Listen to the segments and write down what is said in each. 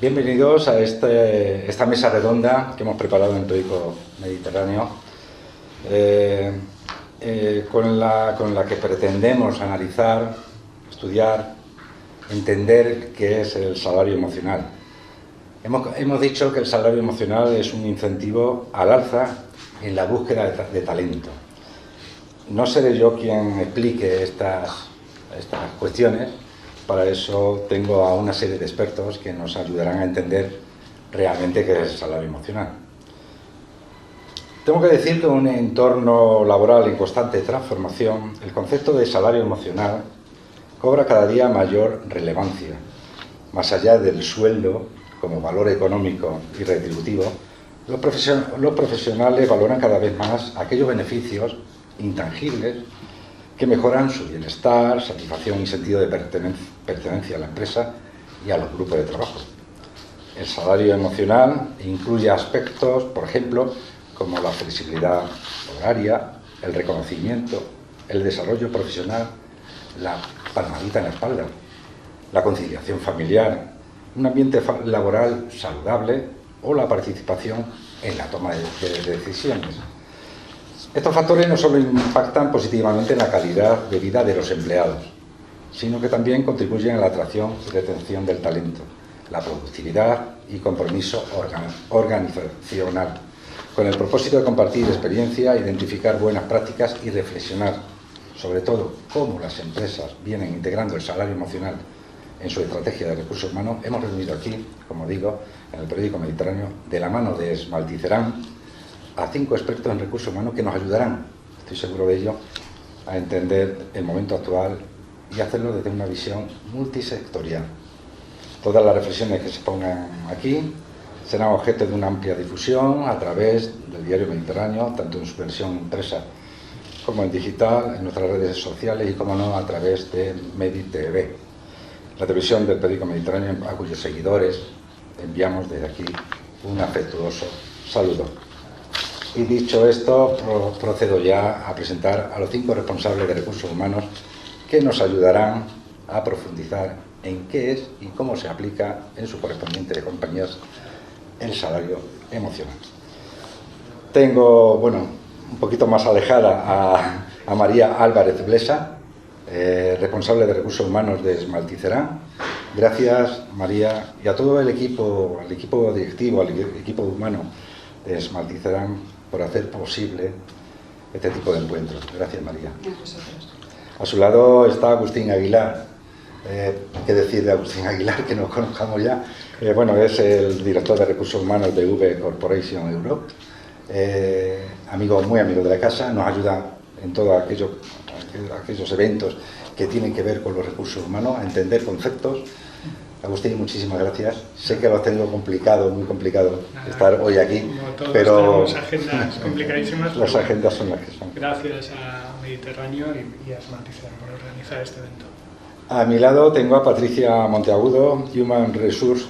Bienvenidos a esta mesa redonda que hemos preparado en el periódico Mediterráneo, con la que pretendemos analizar, estudiar, entender qué es el salario emocional. Hemos dicho que el salario emocional es un incentivo al alza en la búsqueda de talento. No seré yo quien explique estas cuestiones. Para eso tengo a una serie de expertos que nos ayudarán a entender realmente qué es el salario emocional. Tengo que decir que en un entorno laboral en constante transformación, el concepto de salario emocional cobra cada día mayor relevancia. Más allá del sueldo como valor económico y retributivo, los profesionales valoran cada vez más aquellos beneficios intangibles que mejoran su bienestar, satisfacción y sentido de pertenencia a la empresa y a los grupos de trabajo. El salario emocional incluye aspectos, por ejemplo, como la flexibilidad horaria, el reconocimiento, el desarrollo profesional, la palmadita en la espalda, la conciliación familiar, un ambiente laboral saludable o la participación en la toma de decisiones. Estos factores no solo impactan positivamente en la calidad de vida de los empleados, sino que también contribuyen a la atracción y retención del talento, la productividad y compromiso organizacional, con el propósito de compartir experiencia, identificar buenas prácticas y reflexionar sobre todo cómo las empresas vienen integrando el salario emocional en su estrategia de recursos humanos. Hemos reunido aquí, como digo, en el periódico Mediterráneo, de la mano de Esmalticerán, a 5 expertos en recursos humanos que nos ayudarán, estoy seguro de ello, a entender el momento actual y hacerlo desde una visión multisectorial. Todas las reflexiones que se pongan aquí serán objeto de una amplia difusión a través del diario Mediterráneo, tanto en su versión impresa como en digital, en nuestras redes sociales y, como no, a través de MediTV, la televisión del periódico Mediterráneo, a cuyos seguidores enviamos desde aquí un afectuoso saludo. Y dicho esto, procedo ya a presentar a los 5 responsables de recursos humanos que nos ayudarán a profundizar en qué es y cómo se aplica en su correspondiente compañías el salario emocional. Tengo, un poquito más alejada a María Álvarez Blesa, responsable de recursos humanos de Esmalticerán. Gracias, María, y a todo el equipo, al equipo directivo, al equipo humano de Esmalticerán, por hacer posible este tipo de encuentros. Gracias, María. A su lado está Agustín Aguilar. ¿Qué decir de Agustín Aguilar, que nos conozcamos ya? Es el director de recursos humanos de V Corporation Europe. Muy amigo de la casa, nos ayuda en todos aquellos eventos que tienen que ver con los recursos humanos, a entender conceptos. Agustín, muchísimas gracias. Sé que lo has tenido complicado, muy complicado estar hoy aquí, pero tenemos agendas complicadísimas. Las agendas son las que son. Gracias a Mediterráneo y a Esmalticerán por organizar este evento. A mi lado tengo a Patricia Monteagudo, Human Resource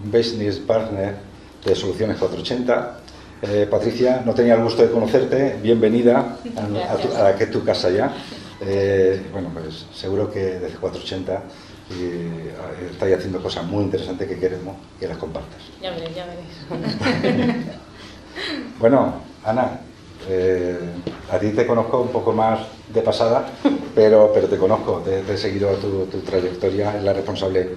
Business Partner de Soluciones 480. Patricia, no tenía el gusto de conocerte. Bienvenida a tu casa ya. Seguro que desde 480 estáis haciendo cosas muy interesantes que queremos que las compartas. Ya veréis. Bueno, Ana, a ti te conozco un poco más de pasada, pero te conozco, he seguido tu trayectoria, es la responsable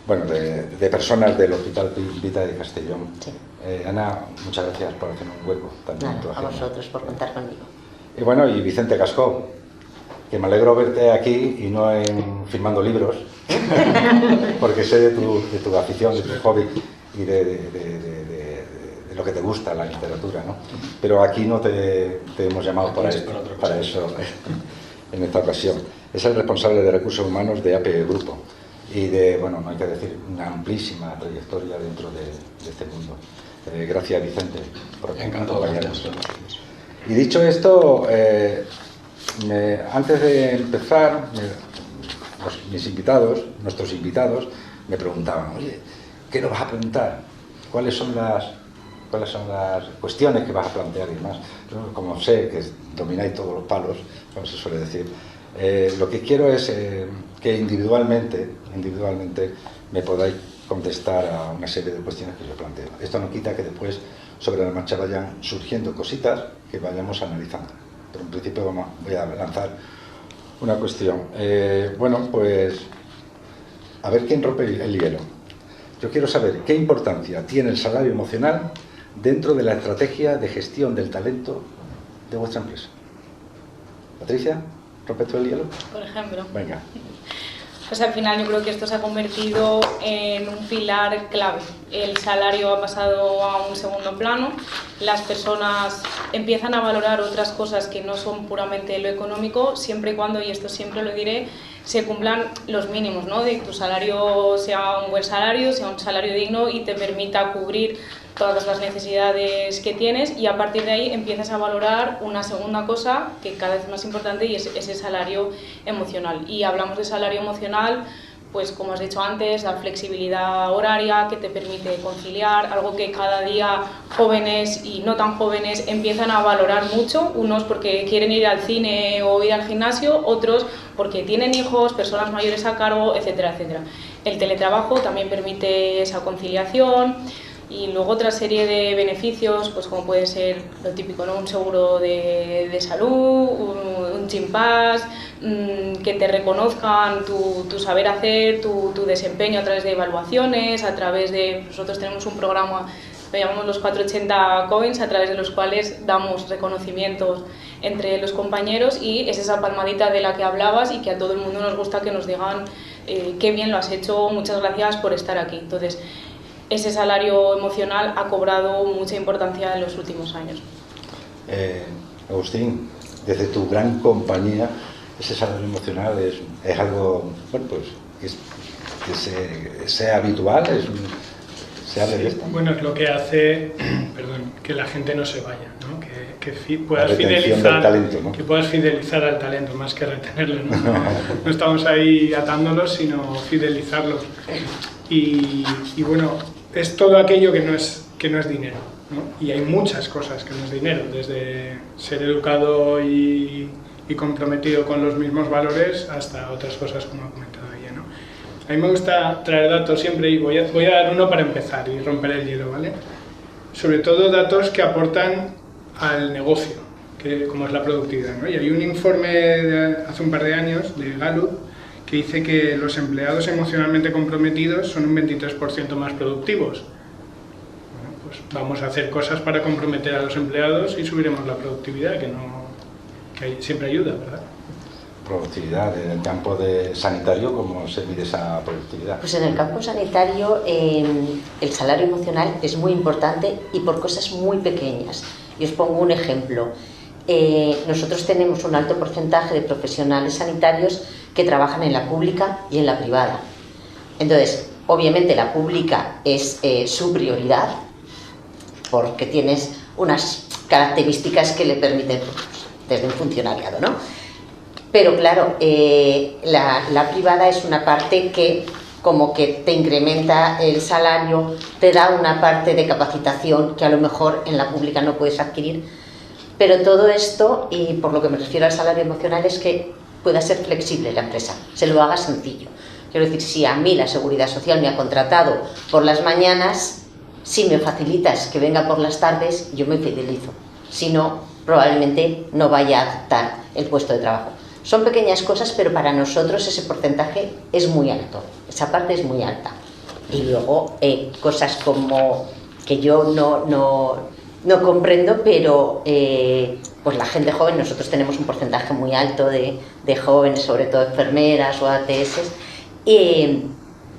de personas del Hospital Vita de Castellón. Sí. Ana, muchas gracias por hacer un hueco también. A vosotros por contar conmigo. Y Vicente Cascó, que me alegro verte aquí y no firmando libros, porque sé de tu afición, de tu hobby y de lo que te gusta, la literatura, ¿no? Pero aquí no te hemos llamado para eso en esta ocasión. Es el responsable de recursos humanos de AP Grupo y no hay que decir, una amplísima trayectoria dentro de este mundo. Gracias, Vicente, por acompañarnos. Y dicho esto, antes de empezar, nuestros invitados, me preguntaban, oye, ¿qué nos vas a preguntar? ¿Cuáles son las cuestiones que vas a plantear y demás? Yo, como sé que domináis todos los palos, como se suele decir, lo que quiero es que individualmente me podáis contestar a una serie de cuestiones que yo planteo. Esto no quita que después, sobre la marcha, vayan surgiendo cositas que vayamos analizando. Pero en principio voy a lanzar una cuestión. Bueno, pues a ver quién rompe el hielo. Yo quiero saber qué importancia tiene el salario emocional dentro de la estrategia de gestión del talento de vuestra empresa. Patricia, ¿rompes tú el hielo? Por ejemplo. Venga. Pues al final yo creo que esto se ha convertido en un pilar clave. El salario ha pasado a un segundo plano, las personas empiezan a valorar otras cosas que no son puramente lo económico, siempre y cuando, y esto siempre lo diré, se cumplan los mínimos, ¿no? De que tu salario sea un buen salario, sea un salario digno y te permita cubrir todas las necesidades que tienes, y a partir de ahí empiezas a valorar una segunda cosa que cada vez es más importante, y es ese salario emocional. Y hablamos de salario emocional, pues como has dicho antes, la flexibilidad horaria que te permite conciliar, algo que cada día jóvenes y no tan jóvenes empiezan a valorar mucho, unos porque quieren ir al cine o ir al gimnasio, otros porque tienen hijos, personas mayores a cargo, etcétera, etcétera. El teletrabajo también permite esa conciliación. Y luego otra serie de beneficios, pues como puede ser lo típico, ¿no? Un seguro de salud, un gym pass, que te reconozcan tu saber hacer, tu desempeño a través de evaluaciones, a través de... Nosotros tenemos un programa, lo llamamos los 480 Coins, a través de los cuales damos reconocimientos entre los compañeros, y es esa palmadita de la que hablabas y que a todo el mundo nos gusta que nos digan qué bien lo has hecho, muchas gracias por estar aquí. Entonces, ese salario emocional ha cobrado mucha importancia en los últimos años. Agustín, desde tu gran compañía, ese salario emocional es algo, bueno, pues, que sea habitual, se hable de esto. Bueno, es lo que hace que la gente no se vaya, ¿no? Que puedas retención del talento, ¿no? Que puedas fidelizar al talento más que retenerlo, ¿no? No estamos ahí atándolos, sino fidelizarlos. Y bueno, es todo aquello que no es dinero, ¿no? Y hay muchas cosas que no es dinero, desde ser educado y comprometido con los mismos valores hasta otras cosas como ha comentado ella, ¿no? A mí me gusta traer datos siempre, y voy a dar uno para empezar y romper el hielo, ¿vale? Sobre todo datos que aportan al negocio, como es la productividad, ¿no? Y hay un informe de hace un par de años de Gallup que dice que los empleados emocionalmente comprometidos son un 23% más productivos. Bueno, pues vamos a hacer cosas para comprometer a los empleados y subiremos la productividad, que siempre ayuda, ¿verdad? Productividad, en el campo sanitario, ¿cómo se mide esa productividad? Pues en el campo sanitario el salario emocional es muy importante, y por cosas muy pequeñas. Y os pongo un ejemplo. Nosotros tenemos un alto porcentaje de profesionales sanitarios que trabajan en la pública y en la privada. Entonces, obviamente la pública es su prioridad, porque tienes unas características que le permiten, desde un funcionariado, ¿no? Pero claro, la privada es una parte que como que te incrementa el salario, te da una parte de capacitación que a lo mejor en la pública no puedes adquirir. Pero todo esto, y por lo que me refiero al salario emocional, es que pueda ser flexible la empresa, se lo haga sencillo. Quiero decir, si a mí la Seguridad Social me ha contratado por las mañanas, si me facilitas que venga por las tardes, yo me fidelizo. Si no, probablemente no vaya a adaptar el puesto de trabajo. Son pequeñas cosas, pero para nosotros ese porcentaje es muy alto, esa parte es muy alta. Y luego cosas como que yo no comprendo, pero pues la gente joven, nosotros tenemos un porcentaje muy alto de jóvenes, sobre todo enfermeras o ATS,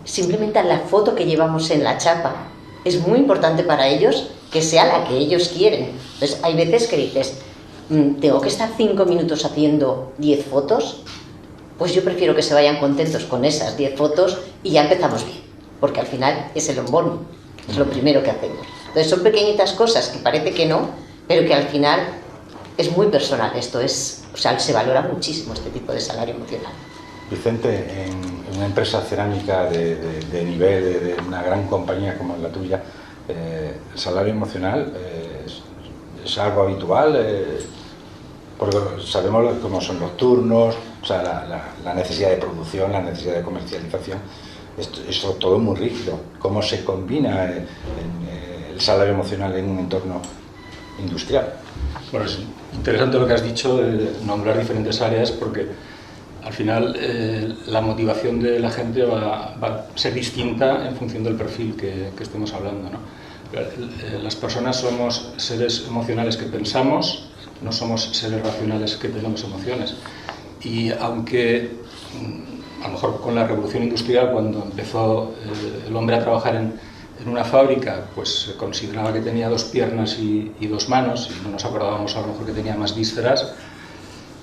simplemente la foto que llevamos en la chapa es muy importante para ellos, que sea la que ellos quieren. Entonces hay veces que dices, tengo que estar 5 minutos haciendo 10 fotos, pues yo prefiero que se vayan contentos con esas 10 fotos y ya empezamos bien, porque al final es el onboarding, es lo primero que hacemos. Entonces son pequeñitas cosas que parece que no, pero que al final es muy personal. Esto es, o sea, se valora muchísimo este tipo de salario emocional. Vicente, en una empresa cerámica de nivel, de una gran compañía como la tuya, ¿el salario emocional es algo habitual? Porque sabemos cómo son los turnos, o sea, la necesidad de producción, la necesidad de comercialización. Esto todo muy rígido. ¿Cómo se combina el salario emocional en un entorno industrial? Bueno, es interesante lo que has dicho de nombrar diferentes áreas, porque al final la motivación de la gente va a ser distinta en función del perfil que estemos hablando, ¿no? Las personas somos seres emocionales que pensamos, no somos seres racionales que tenemos emociones. Y aunque a lo mejor con la revolución industrial, cuando empezó el hombre a trabajar en una fábrica, pues se consideraba que tenía 2 piernas y 2 manos, y no nos acordábamos a lo mejor que tenía más vísceras.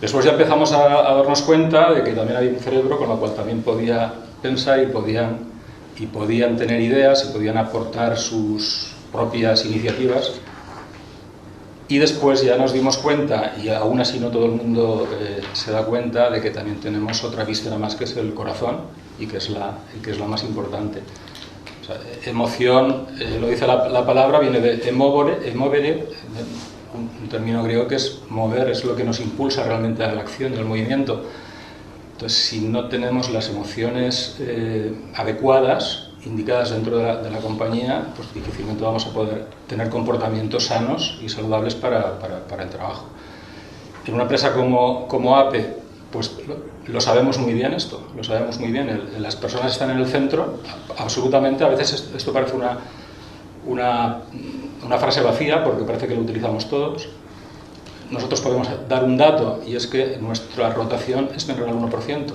Después ya empezamos a darnos cuenta de que también había un cerebro con el cual también podía pensar y podían tener ideas y podían aportar sus propias iniciativas. Y después ya nos dimos cuenta, y aún así no todo el mundo se da cuenta, de que también tenemos otra víscera más, que es el corazón, y que es la más importante. O sea, emoción, lo dice la palabra, viene de emovere, un término griego que es mover, es lo que nos impulsa realmente a la acción y al movimiento. Entonces, si no tenemos las emociones adecuadas, indicadas dentro de la compañía, pues difícilmente vamos a poder tener comportamientos sanos y saludables para el trabajo. En una empresa como APE, pues lo sabemos muy bien esto, lo sabemos muy bien. Las personas están en el centro, absolutamente. A veces esto parece una frase vacía, porque parece que lo utilizamos todos. Nosotros podemos dar un dato, y es que nuestra rotación es menor al 1%.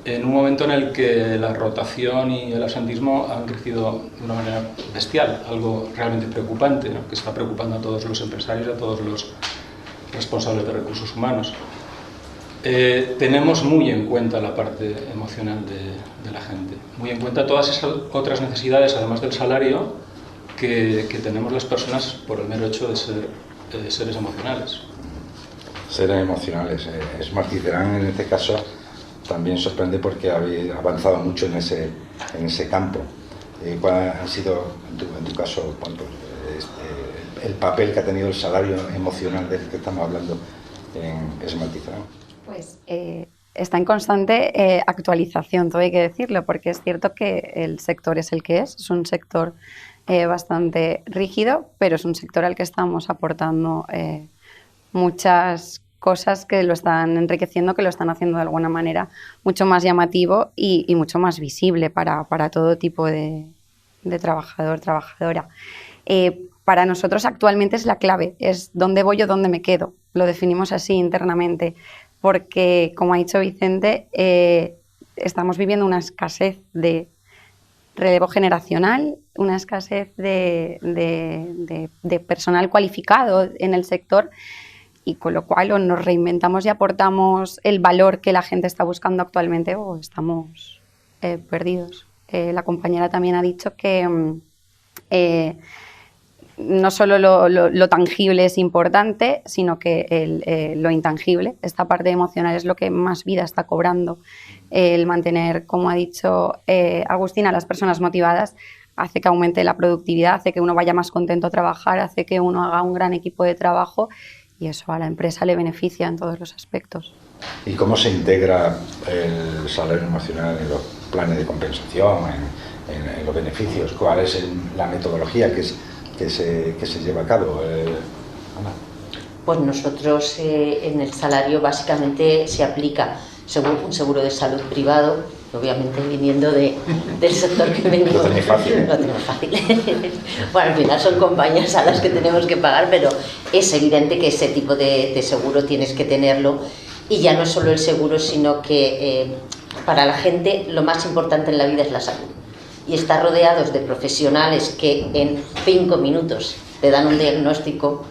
En un momento en el que la rotación y el absentismo han crecido de una manera bestial, algo realmente preocupante, ¿no?, que está preocupando a todos los empresarios y a todos los responsables de recursos humanos. Tenemos muy en cuenta la parte emocional de la gente, muy en cuenta todas esas otras necesidades, además del salario, que tenemos las personas por el mero hecho de ser seres emocionales. Seres emocionales. Smart Cicerán, en este caso, también sorprende porque habéis avanzado mucho en ese campo. ¿Cuál ha sido, en tu caso, el papel que ha tenido el salario emocional del que estamos hablando en Smart Cicerán? Pues está en constante actualización, todo hay que decirlo, porque es cierto que el sector es el que es un sector bastante rígido, pero es un sector al que estamos aportando muchas cosas que lo están enriqueciendo, que lo están haciendo de alguna manera mucho más llamativo y mucho más visible para todo tipo de trabajador, trabajadora. Para nosotros actualmente es la clave, es dónde voy o dónde me quedo, lo definimos así internamente, porque, como ha dicho Vicente, estamos viviendo una escasez de relevo generacional, una escasez de personal cualificado en el sector, y con lo cual o nos reinventamos y aportamos el valor que la gente está buscando actualmente, o estamos perdidos. La compañera también ha dicho que no solo lo tangible es importante, sino que lo intangible, esta parte emocional, es lo que más vida está cobrando. El mantener, como ha dicho Agustina, a las personas motivadas hace que aumente la productividad, hace que uno vaya más contento a trabajar, hace que uno haga un gran equipo de trabajo, y eso a la empresa le beneficia en todos los aspectos. ¿Y cómo se integra el salario emocional en los planes de compensación, en los beneficios? ¿Cuál es la metodología que se lleva a cabo? Ana. Pues nosotros en el salario básicamente se aplica un seguro de salud privado, obviamente viniendo del sector que venimos. Lo tenéis fácil. Lo tenemos fácil. Bueno, al final son compañías a las que tenemos que pagar, pero es evidente que ese tipo de seguro tienes que tenerlo. Y ya no solo el seguro, sino que para la gente lo más importante en la vida es la salud. Y estar rodeados de profesionales que en 5 minutos te dan un diagnóstico,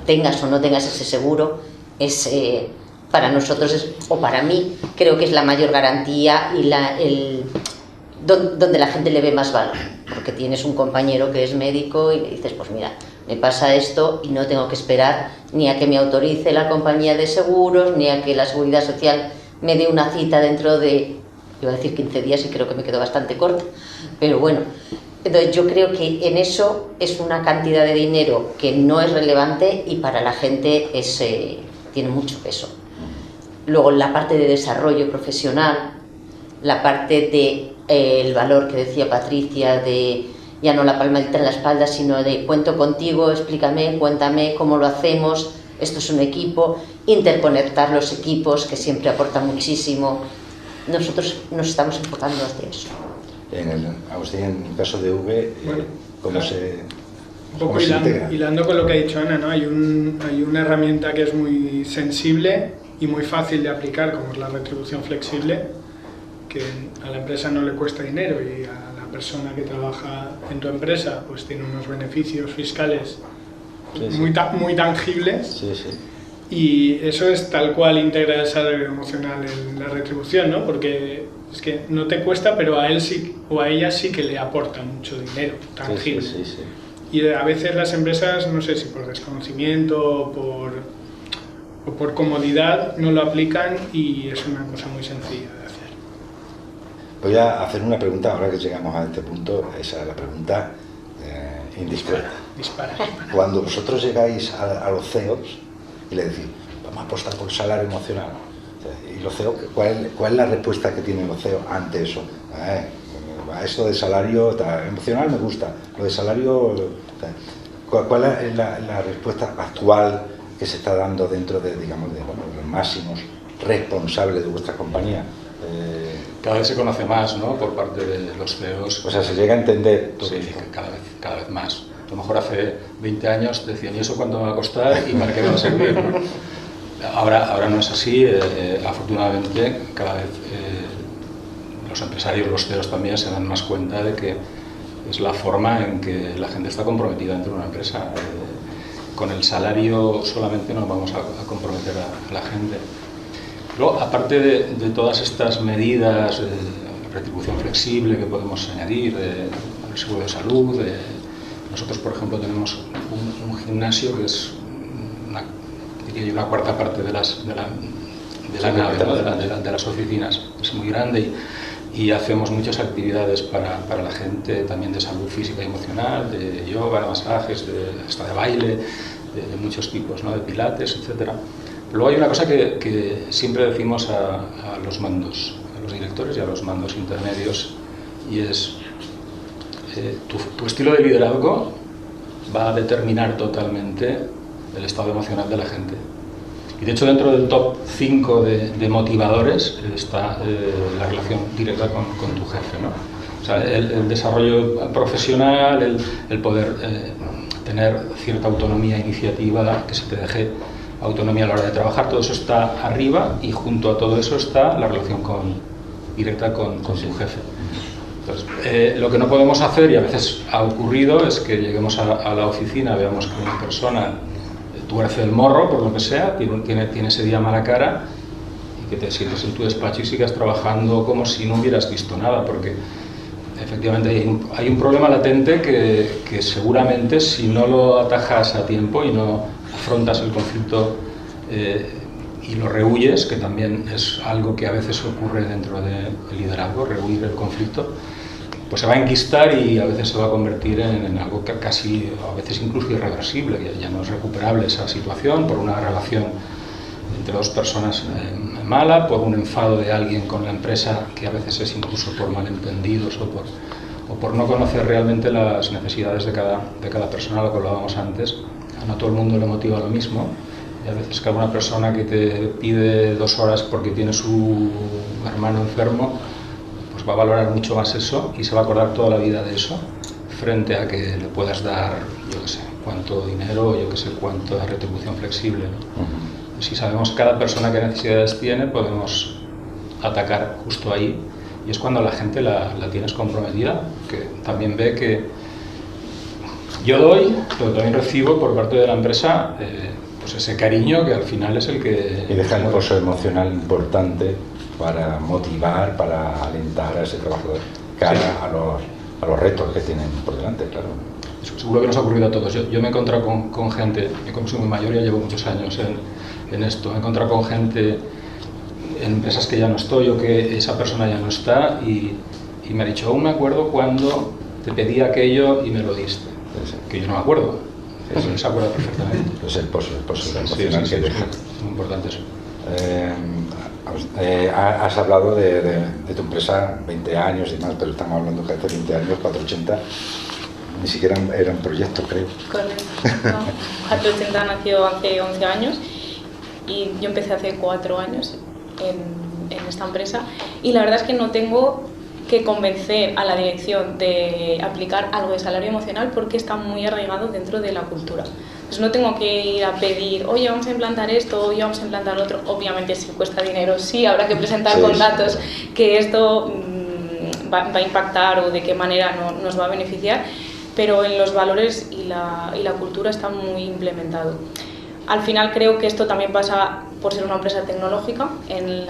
tengas o no tengas ese seguro, es para nosotros, o para mí, creo que es la mayor garantía y donde la gente le ve más valor. Porque tienes un compañero que es médico y le dices, pues mira, me pasa esto y no tengo que esperar ni a que me autorice la compañía de seguros, ni a que la Seguridad Social me dé una cita dentro de, iba a decir 15 días y creo que me quedo bastante corta, pero bueno. Entonces yo creo que en eso es una cantidad de dinero que no es relevante y para la gente tiene mucho peso. Luego la parte de desarrollo profesional, la parte de el valor que decía Patricia de ya no la palmadita en la espalda, sino de cuento contigo, explícame, cuéntame cómo lo hacemos, esto es un equipo, interconectar los equipos, que siempre aporta muchísimo. Nosotros nos estamos enfocando hacia eso. Agustín, en el caso de V, Bueno, ¿cómo se un poco integra? hilando con lo que ha dicho Ana, ¿no? Hay una herramienta que es muy sensible y muy fácil de aplicar, como es la retribución flexible, que a la empresa no le cuesta dinero y a la persona que trabaja en tu empresa pues tiene unos beneficios fiscales muy tangibles. Sí, sí. Y eso es tal cual integra el salario emocional en la retribución, ¿no? Porque es que no te cuesta, pero a él sí o a ella sí que le aporta mucho dinero tangible. Sí, sí, sí. Y a veces las empresas, no sé si por desconocimiento o por comodidad, no lo aplican y es una cosa muy sencilla de hacer. Voy a hacer una pregunta, ahora que llegamos a este punto, esa es la pregunta indiscreta. Dispara. Cuando vosotros llegáis a los CEOs y le decís, vamos a apostar por el salario emocional, y los CEOs, ¿cuál es la respuesta que tienen los CEOs ante eso? Esto de salario emocional me gusta, lo de salario... ¿Cuál es la respuesta actual que se está dando dentro de, digamos, de los máximos responsables de vuestra compañía? Cada vez se conoce más, ¿no?, por parte de los CEOs. O sea, se llega a entender todo sí, esto. cada vez más. A lo mejor hace 20 años decían, ¿y eso cuánto va a costar y para qué va a servir? ¿No? Ahora no es así. Afortunadamente, cada vez los empresarios, los CEOs también se dan más cuenta de que es la forma en que la gente está comprometida dentro de una empresa. Con el salario solamente no vamos a comprometer a la gente. Luego, aparte de todas estas medidas, retribución flexible que podemos añadir, el seguro de salud, nosotros, por ejemplo, tenemos un gimnasio que es una cuarta parte de la nave, ¿no?, de las oficinas. Es muy grande y hacemos muchas actividades para la gente, también de salud física y emocional, de yoga, de masajes, hasta de baile, de muchos tipos, ¿no?, de pilates, etc. Luego hay una cosa que siempre decimos a los mandos, a los directores y a los mandos intermedios, y es tu estilo de liderazgo va a determinar totalmente el estado emocional de la gente. Y de hecho, dentro del top 5 de motivadores está la relación directa con tu jefe, ¿no? O sea, el desarrollo profesional, el poder tener cierta autonomía e iniciativa, que se te deje autonomía a la hora de trabajar, todo eso está arriba, y junto a todo eso está la relación directa con tu jefe. Entonces, lo que no podemos hacer, y a veces ha ocurrido, es que lleguemos a la oficina, veamos que una persona tuerce el morro, por lo que sea, tiene ese día mala cara, y que te sientes en tu despacho y sigas trabajando como si no hubieras visto nada, porque efectivamente hay un problema latente que seguramente, si no lo atajas a tiempo y no afrontas el conflicto y lo rehuyes, que también es algo que a veces ocurre dentro del liderazgo, rehuir el conflicto, pues se va a enquistar y a veces se va a convertir en algo que casi, a veces incluso irreversible, que ya no es recuperable esa situación, por una relación entre dos personas mala, por un enfado de alguien con la empresa, que a veces es incluso por malentendidos o por no conocer realmente las necesidades de cada persona, lo que hablábamos antes. A no todo el mundo le motiva lo mismo, y a veces que alguna persona que te pide 2 horas porque tiene su hermano enfermo, pues va a valorar mucho más eso y se va a acordar toda la vida de eso, frente a que le puedas dar, yo qué sé, cuánto dinero, yo qué sé, cuánto de retribución flexible, ¿no? Si sabemos cada persona qué necesidades tiene, podemos atacar justo ahí, y es cuando la gente la tienes comprometida, que también ve que yo doy, pero también recibo por parte de la empresa pues ese cariño que al final es el que... Y deja un pozo emocional importante para motivar, para alentar a ese trabajador cara a los retos que tienen por delante, claro. Seguro que nos ha ocurrido a todos. Yo me he encontrado con gente, yo como soy muy mayor, ya llevo muchos años en esto, me he encontrado con gente en empresas que ya no estoy o que esa persona ya no está, y me ha dicho, aún me acuerdo cuando te pedí aquello y me lo diste, que yo no me acuerdo, pero se acuerda perfectamente. Es el pozo emocional que deja. Es muy importante eso. Has hablado de tu empresa 20 años y más, pero estamos hablando que hace 20 años 480 ni siquiera era un proyecto, creo. Correcto. No, 480 nació hace 11 años y yo empecé hace 4 años en esta empresa, y la verdad es que no tengo que convencer a la dirección de aplicar algo de salario emocional porque está muy arraigado dentro de la cultura. Pues no tengo que ir a pedir, oye, vamos a implantar esto, oye, vamos a implantar lo otro. Obviamente, si cuesta dinero, sí, habrá que presentar con datos que esto va a impactar o de qué manera nos va a beneficiar, pero en los valores y la cultura está muy implementado. Al final creo que esto también pasa por ser una empresa tecnológica. En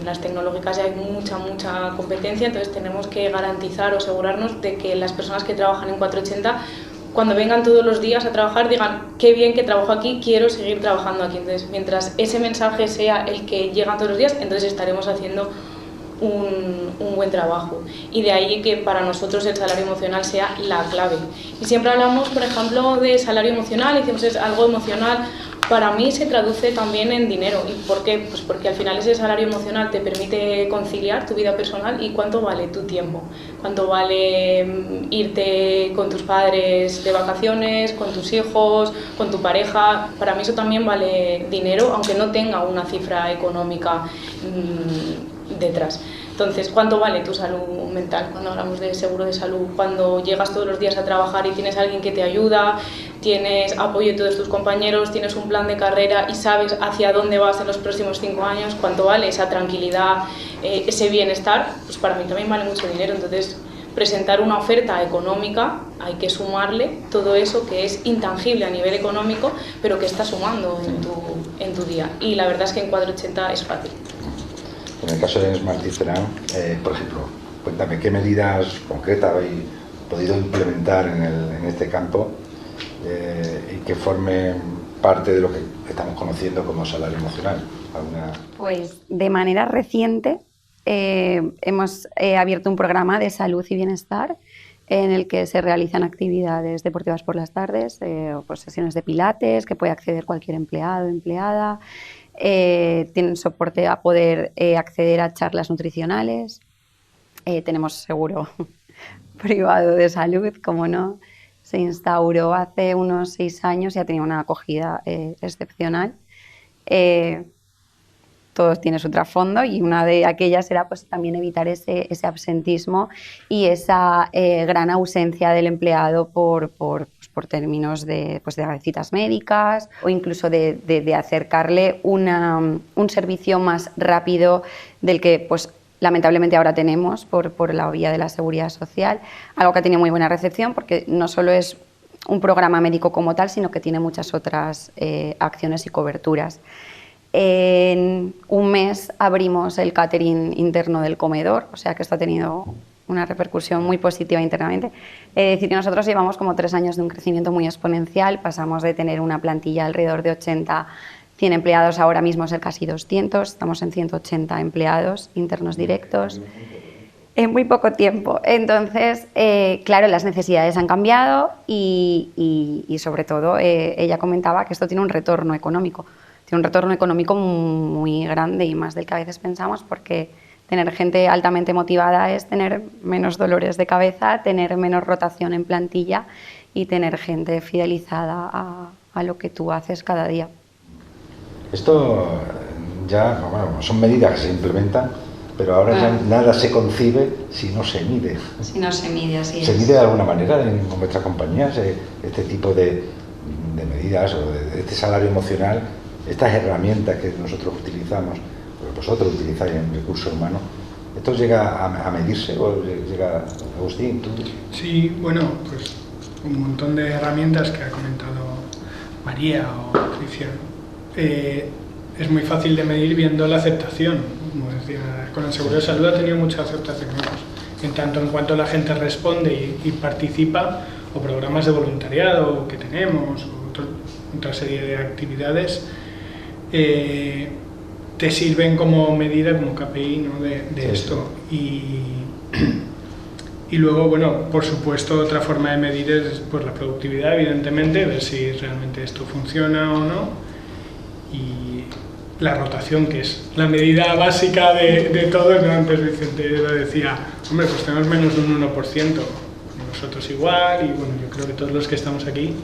las tecnológicas ya hay mucha competencia, entonces tenemos que garantizar o asegurarnos de que las personas que trabajan en 480, cuando vengan todos los días a trabajar, digan qué bien que trabajo aquí, quiero seguir trabajando aquí. Entonces, mientras ese mensaje sea el que llega todos los días, entonces estaremos haciendo un buen trabajo, y de ahí que para nosotros el salario emocional sea la clave. Y siempre hablamos, por ejemplo, de salario emocional y decimos es algo emocional. Para mí se traduce también en dinero. ¿Y por qué? Pues porque al final ese salario emocional te permite conciliar tu vida personal y cuánto vale tu tiempo, cuánto vale irte con tus padres de vacaciones, con tus hijos, con tu pareja. Para mí eso también vale dinero, aunque no tenga una cifra económica detrás. Entonces, ¿cuánto vale tu salud mental? Cuando hablamos de seguro de salud, cuando llegas todos los días a trabajar y tienes a alguien que te ayuda, tienes apoyo de todos tus compañeros, tienes un plan de carrera y sabes hacia dónde vas en los próximos 5 años, ¿cuánto vale esa tranquilidad, ese bienestar? Pues para mí también vale mucho dinero. Entonces, presentar una oferta económica, hay que sumarle todo eso que es intangible a nivel económico, pero que está sumando en tu día. Y la verdad es que en 480 es fácil. En el caso de Smart Citeram, por ejemplo, cuéntame qué medidas concretas habéis podido implementar en este campo y que formen parte de lo que estamos conociendo como salario emocional. Pues de manera reciente hemos abierto un programa de salud y bienestar en el que se realizan actividades deportivas por las tardes, pues sesiones de pilates que puede acceder cualquier empleado o empleada. Tienen soporte a poder acceder a charlas nutricionales. Tenemos seguro privado de salud, como no. Se instauró hace unos 6 años y ha tenido una acogida excepcional. Todo tiene su trasfondo y una de aquellas era pues, también evitar ese absentismo y esa gran ausencia del empleado por términos de citas médicas o incluso de acercarle un servicio más rápido del que pues, lamentablemente ahora tenemos por la vía de la seguridad social, algo que ha tenido muy buena recepción porque no solo es un programa médico como tal, sino que tiene muchas otras acciones y coberturas. En un mes abrimos el catering interno del comedor, o sea que esto ha tenido una repercusión muy positiva internamente. Es decir, que nosotros llevamos como 3 años de un crecimiento muy exponencial, pasamos de tener una plantilla alrededor de 80, 100 empleados, ahora mismo ser casi 200, estamos en 180 empleados internos directos en muy poco tiempo. Entonces, claro, las necesidades han cambiado y sobre todo ella comentaba que esto tiene un retorno económico. Tiene un retorno económico muy grande y más del que a veces pensamos porque tener gente altamente motivada es tener menos dolores de cabeza, tener menos rotación en plantilla y tener gente fidelizada a lo que tú haces cada día. Esto ya, bueno, son medidas que se implementan, pero ahora ya nada se concibe si no se mide. Si no se mide, así es. ¿Se mide de alguna manera en vuestras compañías este tipo de medidas o de este salario emocional, estas herramientas que nosotros utilizamos? Vosotros utilizáis en recursos humanos, ¿esto llega a medirse o llega, Agustín, tú? Sí, bueno, pues un montón de herramientas que ha comentado María o Cristian. Es muy fácil de medir viendo la aceptación. Como decía, con el seguro de salud ha tenido mucha aceptación, en tanto en cuanto la gente responde y participa, o programas de voluntariado que tenemos, o otra serie de actividades, te sirven como medida, como KPI, ¿no? de esto. Y luego, bueno, por supuesto, otra forma de medir es pues, la productividad, evidentemente, ver si realmente esto funciona o no. la rotación, que es la medida básica de todo, ¿no? Antes Vicente lo decía, hombre, pues tenemos menos de un 1%, nosotros igual, y bueno, yo creo que todos los que estamos aquí,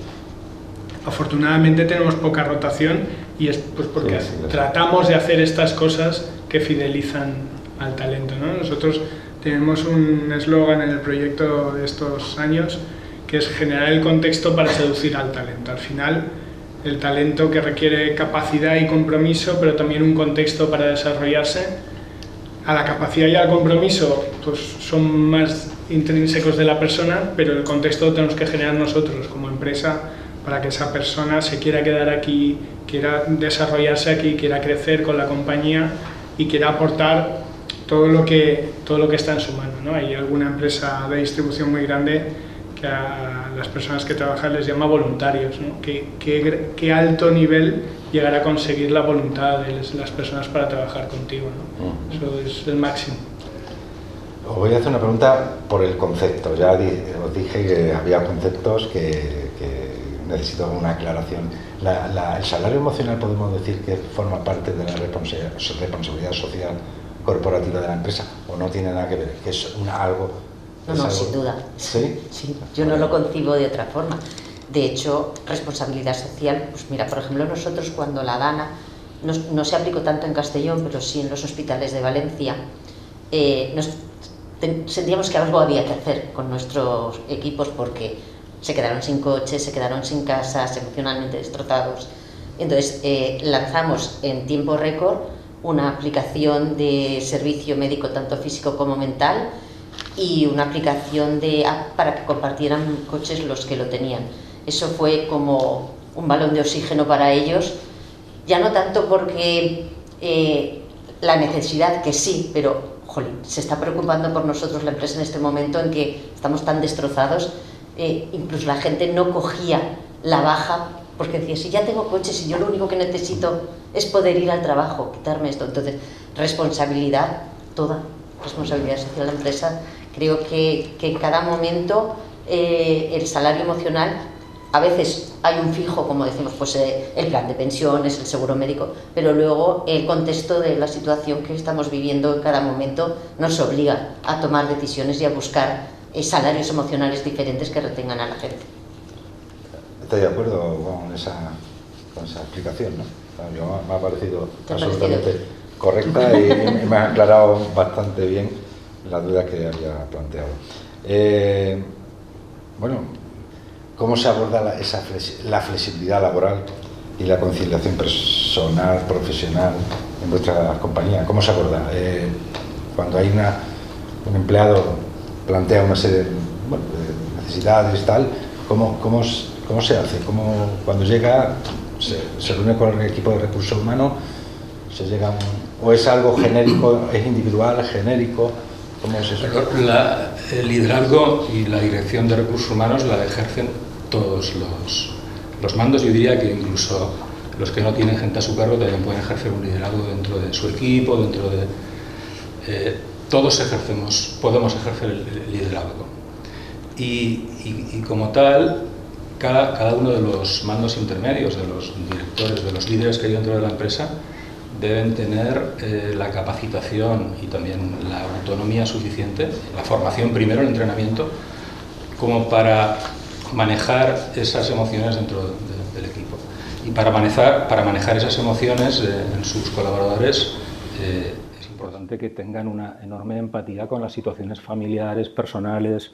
afortunadamente tenemos poca rotación, y es pues porque tratamos de hacer estas cosas que fidelizan al talento, ¿no? Nosotros tenemos un eslogan en el proyecto de estos años, que es generar el contexto para seducir al talento. Al final, el talento que requiere capacidad y compromiso, pero también un contexto para desarrollarse. A la capacidad y al compromiso pues son más intrínsecos de la persona, pero el contexto lo tenemos que generar nosotros como empresa para que esa persona se quiera quedar aquí, quiera desarrollarse aquí, quiera crecer con la compañía y quiera aportar todo lo que está en su mano, ¿no? Hay alguna empresa de distribución muy grande que a las personas que trabajan les llama voluntarios, ¿no? Qué alto nivel llegar a conseguir la voluntad de las personas para trabajar contigo, ¿no? Eso es el máximo. Os voy a hacer una pregunta por el concepto. Ya os dije que había conceptos que necesito una aclaración. ¿El salario emocional podemos decir que forma parte de la responsabilidad social corporativa de la empresa o no tiene nada que ver? Que es algo... No, sin duda. ¿Sí? Sí, yo no lo concibo de otra forma. De hecho, responsabilidad social, pues mira, por ejemplo, nosotros cuando la DANA, no se aplicó tanto en Castellón, pero sí en los hospitales de Valencia, sentíamos que algo había que hacer con nuestros equipos porque se quedaron sin coches, se quedaron sin casas, emocionalmente destrozados. Entonces, lanzamos en tiempo récord una aplicación de servicio médico tanto físico como mental, y una aplicación de app para que compartieran coches los que lo tenían. Eso fue como un balón de oxígeno para ellos, ya no tanto porque la necesidad, que sí, pero jolín, se está preocupando por nosotros la empresa en este momento en que estamos tan destrozados, incluso la gente no cogía la baja porque decía, si ya tengo coches y yo lo único que necesito es poder ir al trabajo, quitarme esto. Entonces, responsabilidad toda, responsabilidad social de la empresa. Creo que en cada momento el salario emocional, a veces hay un fijo, como decimos, pues el plan de pensiones, el seguro médico, pero luego el contexto de la situación que estamos viviendo en cada momento nos obliga a tomar decisiones y a buscar salarios emocionales diferentes que retengan a la gente. Estoy de acuerdo con esa explicación, ¿no? Yo, me ha parecido absolutamente correcta y me ha aclarado bastante bien la duda que había planteado. Bueno, ¿cómo se aborda la flexibilidad laboral y la conciliación personal, profesional en vuestra compañía? ¿Cómo se aborda? Cuando hay un empleado plantea una serie de necesidades y tal, ¿cómo se hace? Cuando llega, se reúne con el equipo de recursos humanos, se llega o es algo genérico, es individual, genérico? ¿Cómo es eso? El liderazgo y la dirección de recursos humanos la ejercen todos los mandos. Yo diría que incluso los que no tienen gente a su cargo también pueden ejercer un liderazgo dentro de su equipo, dentro de... todos podemos ejercer el liderazgo. Y como tal, cada uno de los mandos intermedios, de los directores, de los líderes que hay dentro de la empresa, deben tener la capacitación y también la autonomía suficiente, la formación primero, el entrenamiento, como para manejar esas emociones dentro del equipo. Y para manejar esas emociones en sus colaboradores es importante que tengan una enorme empatía con las situaciones familiares, personales,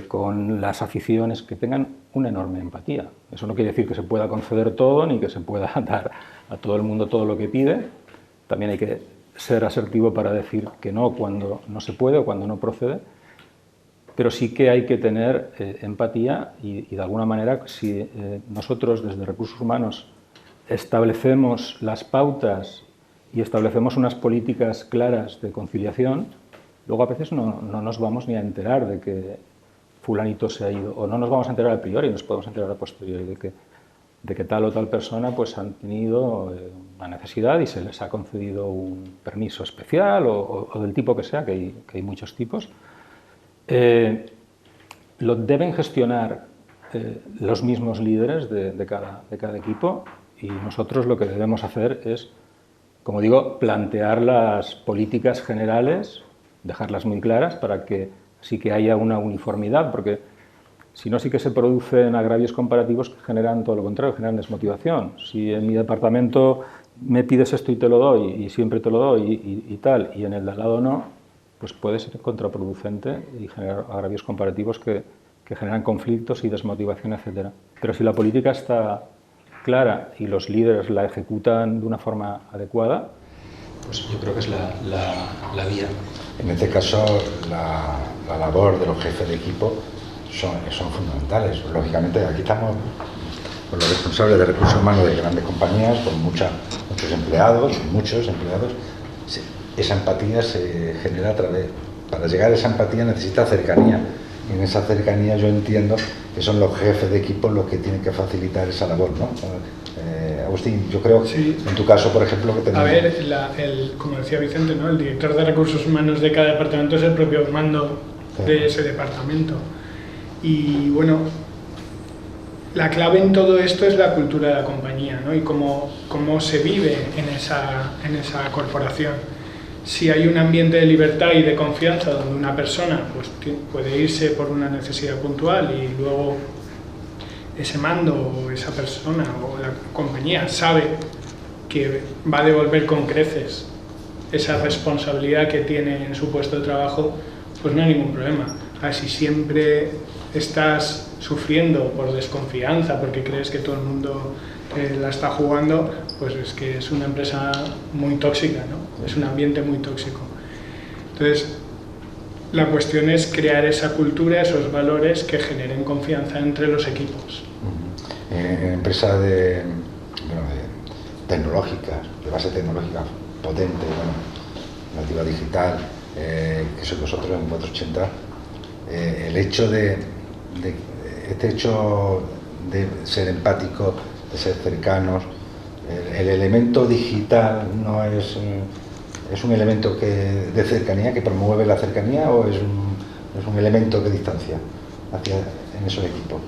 con las aficiones, que tengan una enorme empatía. Eso no quiere decir que se pueda conceder todo ni que se pueda dar a todo el mundo todo lo que pide. También hay que ser asertivo para decir que no cuando no se puede o cuando no procede, pero sí que hay que tener empatía y de alguna manera, si nosotros desde Recursos Humanos establecemos las pautas y establecemos unas políticas claras de conciliación, luego a veces no nos vamos ni a enterar de que fulanito se ha ido, o no nos vamos a enterar a priori, nos podemos enterar a posteriori de que tal o tal persona pues han tenido una necesidad y se les ha concedido un permiso especial o del tipo que sea, que hay muchos tipos. Lo deben gestionar los mismos líderes de cada equipo, y nosotros lo que debemos hacer es como digo, plantear las políticas generales, dejarlas muy claras para que sí que haya una uniformidad, porque si no sí que se producen agravios comparativos que generan todo lo contrario, generan desmotivación. Si en mi departamento me pides esto y te lo doy, y siempre te lo doy y tal, y en el de al lado no, pues puede ser contraproducente y generar agravios comparativos que generan conflictos y desmotivación, etc. Pero si la política está clara y los líderes la ejecutan de una forma adecuada, pues yo creo que es la vía. En este caso, la labor de los jefes de equipo son fundamentales. Lógicamente, aquí estamos con los responsables de recursos humanos de grandes compañías, con muchos empleados. Esa empatía se genera a través... Para llegar a esa empatía necesita cercanía. Y en esa cercanía yo entiendo que son los jefes de equipo los que tienen que facilitar esa labor, ¿no? Agustín, yo creo que sí. En tu caso, por ejemplo, que tenemos... A ver, como decía Vicente, ¿no? El director de recursos humanos de cada departamento es el propio mando de ese departamento. Y bueno, la clave en todo esto es la cultura de la compañía, ¿no? Y cómo se vive en esa corporación. Si hay un ambiente de libertad y de confianza donde una persona pues, puede irse por una necesidad puntual y luego ese mando o esa persona o la compañía sabe que va a devolver con creces esa responsabilidad que tiene en su puesto de trabajo, pues no hay ningún problema. Si siempre estás sufriendo por desconfianza, porque crees que todo el mundo la está jugando, pues es que es una empresa muy tóxica, ¿no? Es un ambiente muy tóxico. Entonces, la cuestión es crear esa cultura, esos valores que generen confianza entre los equipos. En empresas tecnológicas, de base tecnológica potente, nativa digital, que sois vosotros en 480, el hecho de ser empático, de ser cercanos, el elemento digital no es un elemento de cercanía, que promueve la cercanía, o es un elemento de distancia en esos equipos.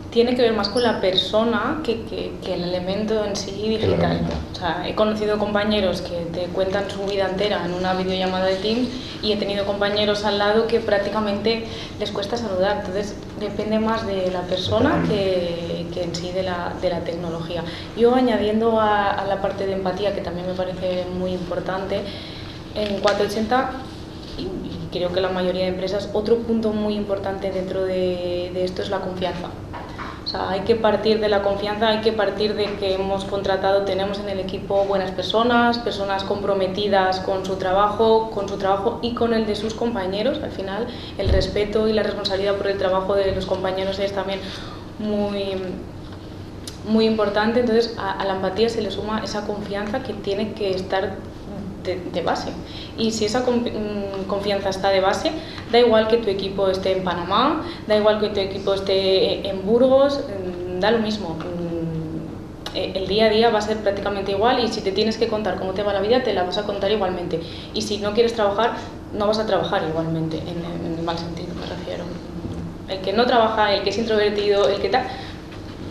Tiene que ver más con la persona que el elemento en sí digital. O sea, he conocido compañeros que te cuentan su vida entera en una videollamada de Teams y he tenido compañeros al lado que prácticamente les cuesta saludar. Entonces, depende más de la persona que en sí de la tecnología. Yo, añadiendo a la parte de empatía, que también me parece muy importante, en 480, y creo que la mayoría de empresas, otro punto muy importante dentro de esto es la confianza. O sea, hay que partir de la confianza, hay que partir de que hemos contratado, tenemos en el equipo buenas personas comprometidas con su trabajo y con el de sus compañeros. Al final, el respeto y la responsabilidad por el trabajo de los compañeros es también muy importante. Entonces, a la empatía se le suma esa confianza que tiene que estar de base. Y si esa confianza está de base, da igual que tu equipo esté en Panamá, da igual que tu equipo esté en Burgos, da lo mismo. El día a día va a ser prácticamente igual, y si te tienes que contar cómo te va la vida, te la vas a contar igualmente. Y si no quieres trabajar, no vas a trabajar igualmente, en el mal sentido me refiero. El que no trabaja, el que es introvertido, el que tal,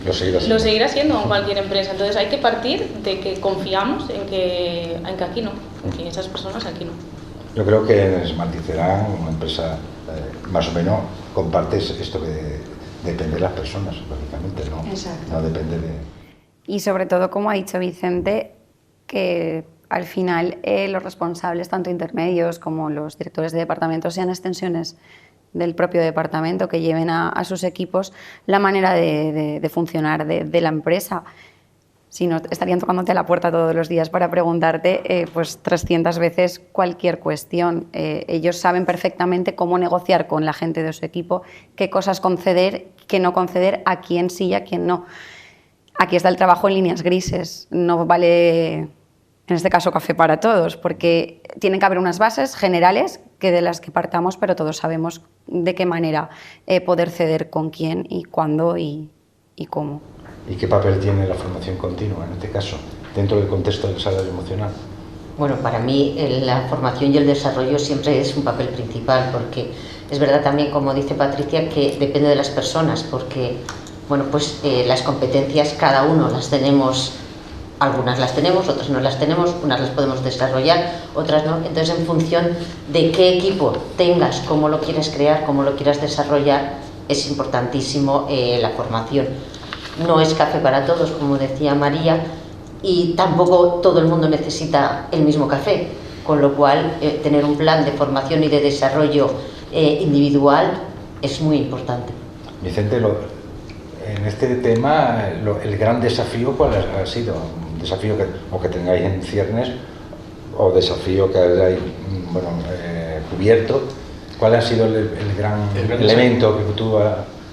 lo seguirá siendo en cualquier empresa. Entonces hay que partir de que confiamos en que aquí no, en que esas personas aquí no. Yo creo que en Smarticeran, una empresa más o menos, compartes esto que depende de las personas, lógicamente, no depende de... Y sobre todo, como ha dicho Vicente, que al final los responsables, tanto intermedios como los directores de departamento, sean extensiones del propio departamento, que lleven a sus equipos la manera de funcionar de la empresa. Si no, estarían tocándote a la puerta todos los días para preguntarte pues 300 veces cualquier cuestión. Ellos saben perfectamente cómo negociar con la gente de su equipo, qué cosas conceder, qué no conceder, a quién sí y a quién no. Aquí está el trabajo en líneas grises. No vale, en este caso, café para todos, porque tienen que haber unas bases generales de las que partamos, pero todos sabemos de qué manera poder ceder con quién y cuándo y cómo. ¿Y qué papel tiene la formación continua, en este caso, dentro del contexto del salario emocional? Bueno, para mí la formación y el desarrollo siempre es un papel principal, porque es verdad también, como dice Patricia, que depende de las personas, porque bueno, pues las competencias cada uno las tenemos Algunas las tenemos, otras no las tenemos, unas las podemos desarrollar, otras no. Entonces, en función de qué equipo tengas, cómo lo quieres crear, cómo lo quieras desarrollar, es importantísimo la formación. No es café para todos, como decía María, y tampoco todo el mundo necesita el mismo café, con lo cual tener un plan de formación y de desarrollo individual es muy importante. Vicente, en este tema, el gran desafío, ¿cuál ha sido? Un desafío que tengáis en ciernes, o desafío que hayáis cubierto. ¿Cuál ha sido el gran elemento que tú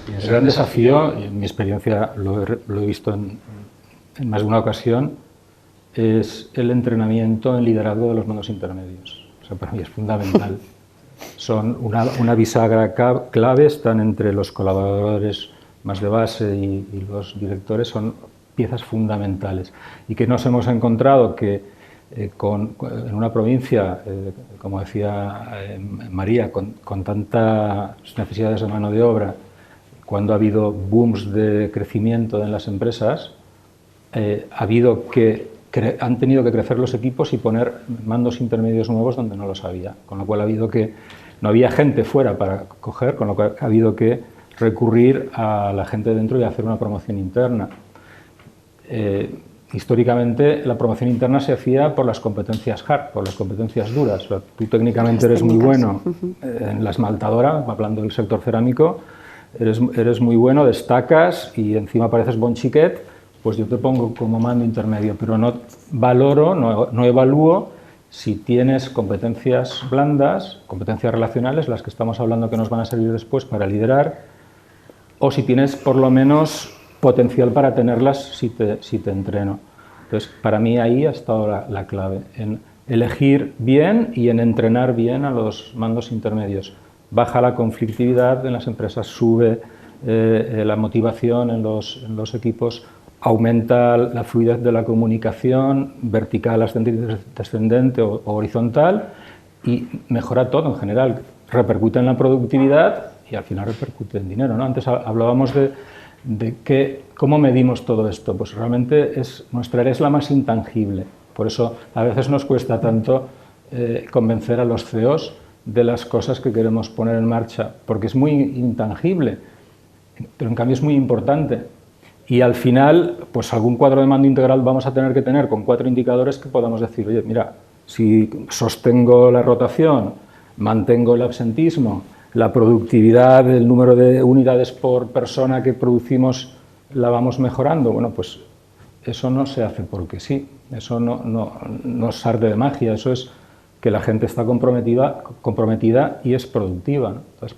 piensas? El gran desafío, en mi experiencia lo he visto en más de una ocasión, es el entrenamiento en liderazgo de los mandos intermedios. O sea, para mí es fundamental. Son una bisagra clave, están entre los colaboradores más de base y los directores, son piezas fundamentales. Y que nos hemos encontrado que en una provincia, como decía María, con tantas necesidades de mano de obra, cuando ha habido booms de crecimiento en las empresas, han tenido que crecer los equipos y poner mandos intermedios nuevos donde no los había, con lo cual no había gente fuera para coger, con lo cual ha habido que recurrir a la gente dentro y hacer una promoción interna. Históricamente la promoción interna se hacía por las competencias hard, por las competencias duras. O sea, tú técnicamente eres muy bueno en la esmaltadora, hablando del sector cerámico, eres muy bueno, destacas y encima pareces bon xiquet, pues yo te pongo como mando intermedio, pero no valoro, no evalúo si tienes competencias blandas, competencias relacionales, las que estamos hablando que nos van a servir después para liderar, o si tienes por lo menos potencial para tenerlas si te entreno. Entonces, para mí ahí ha estado la clave, en elegir bien y en entrenar bien a los mandos intermedios. Baja la conflictividad en las empresas, sube la motivación en los equipos, aumenta la fluidez de la comunicación, vertical, ascendente, descendente o horizontal, y mejora todo en general. Repercute en la productividad y al final repercute en dinero, ¿no? Antes hablábamos de cómo medimos todo esto. Pues realmente nuestra área es la más intangible. Por eso a veces nos cuesta tanto convencer a los CEOs de las cosas que queremos poner en marcha, porque es muy intangible, pero en cambio es muy importante. Y al final, pues algún cuadro de mando integral vamos a tener que tener con 4 indicadores que podamos decir, oye, mira, si sostengo la rotación, mantengo el absentismo, la productividad, el número de unidades por persona que producimos la vamos mejorando, bueno, pues eso no se hace porque sí, eso no es arte de magia, eso es que la gente está comprometida y es productiva, ¿no? Entonces,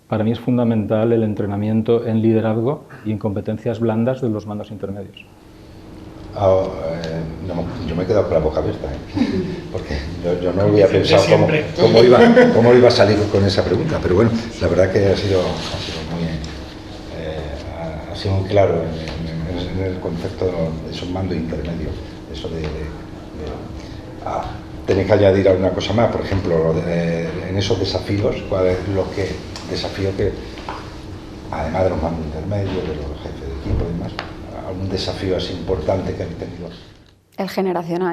para mí es fundamental el entrenamiento en liderazgo y en competencias blandas de los mandos intermedios. Yo me he quedado con la boca abierta, porque yo no había pensado cómo iba a salir con esa pregunta, pero bueno, la verdad que ha sido muy claro en el concepto de esos mandos intermedios, eso tenéis que añadir alguna cosa más, por ejemplo, en esos desafíos, ¿cuál es desafío que, además de los mandos intermedios, de los jefes de equipo y demás, algún desafío así importante que habéis tenido? El generacional.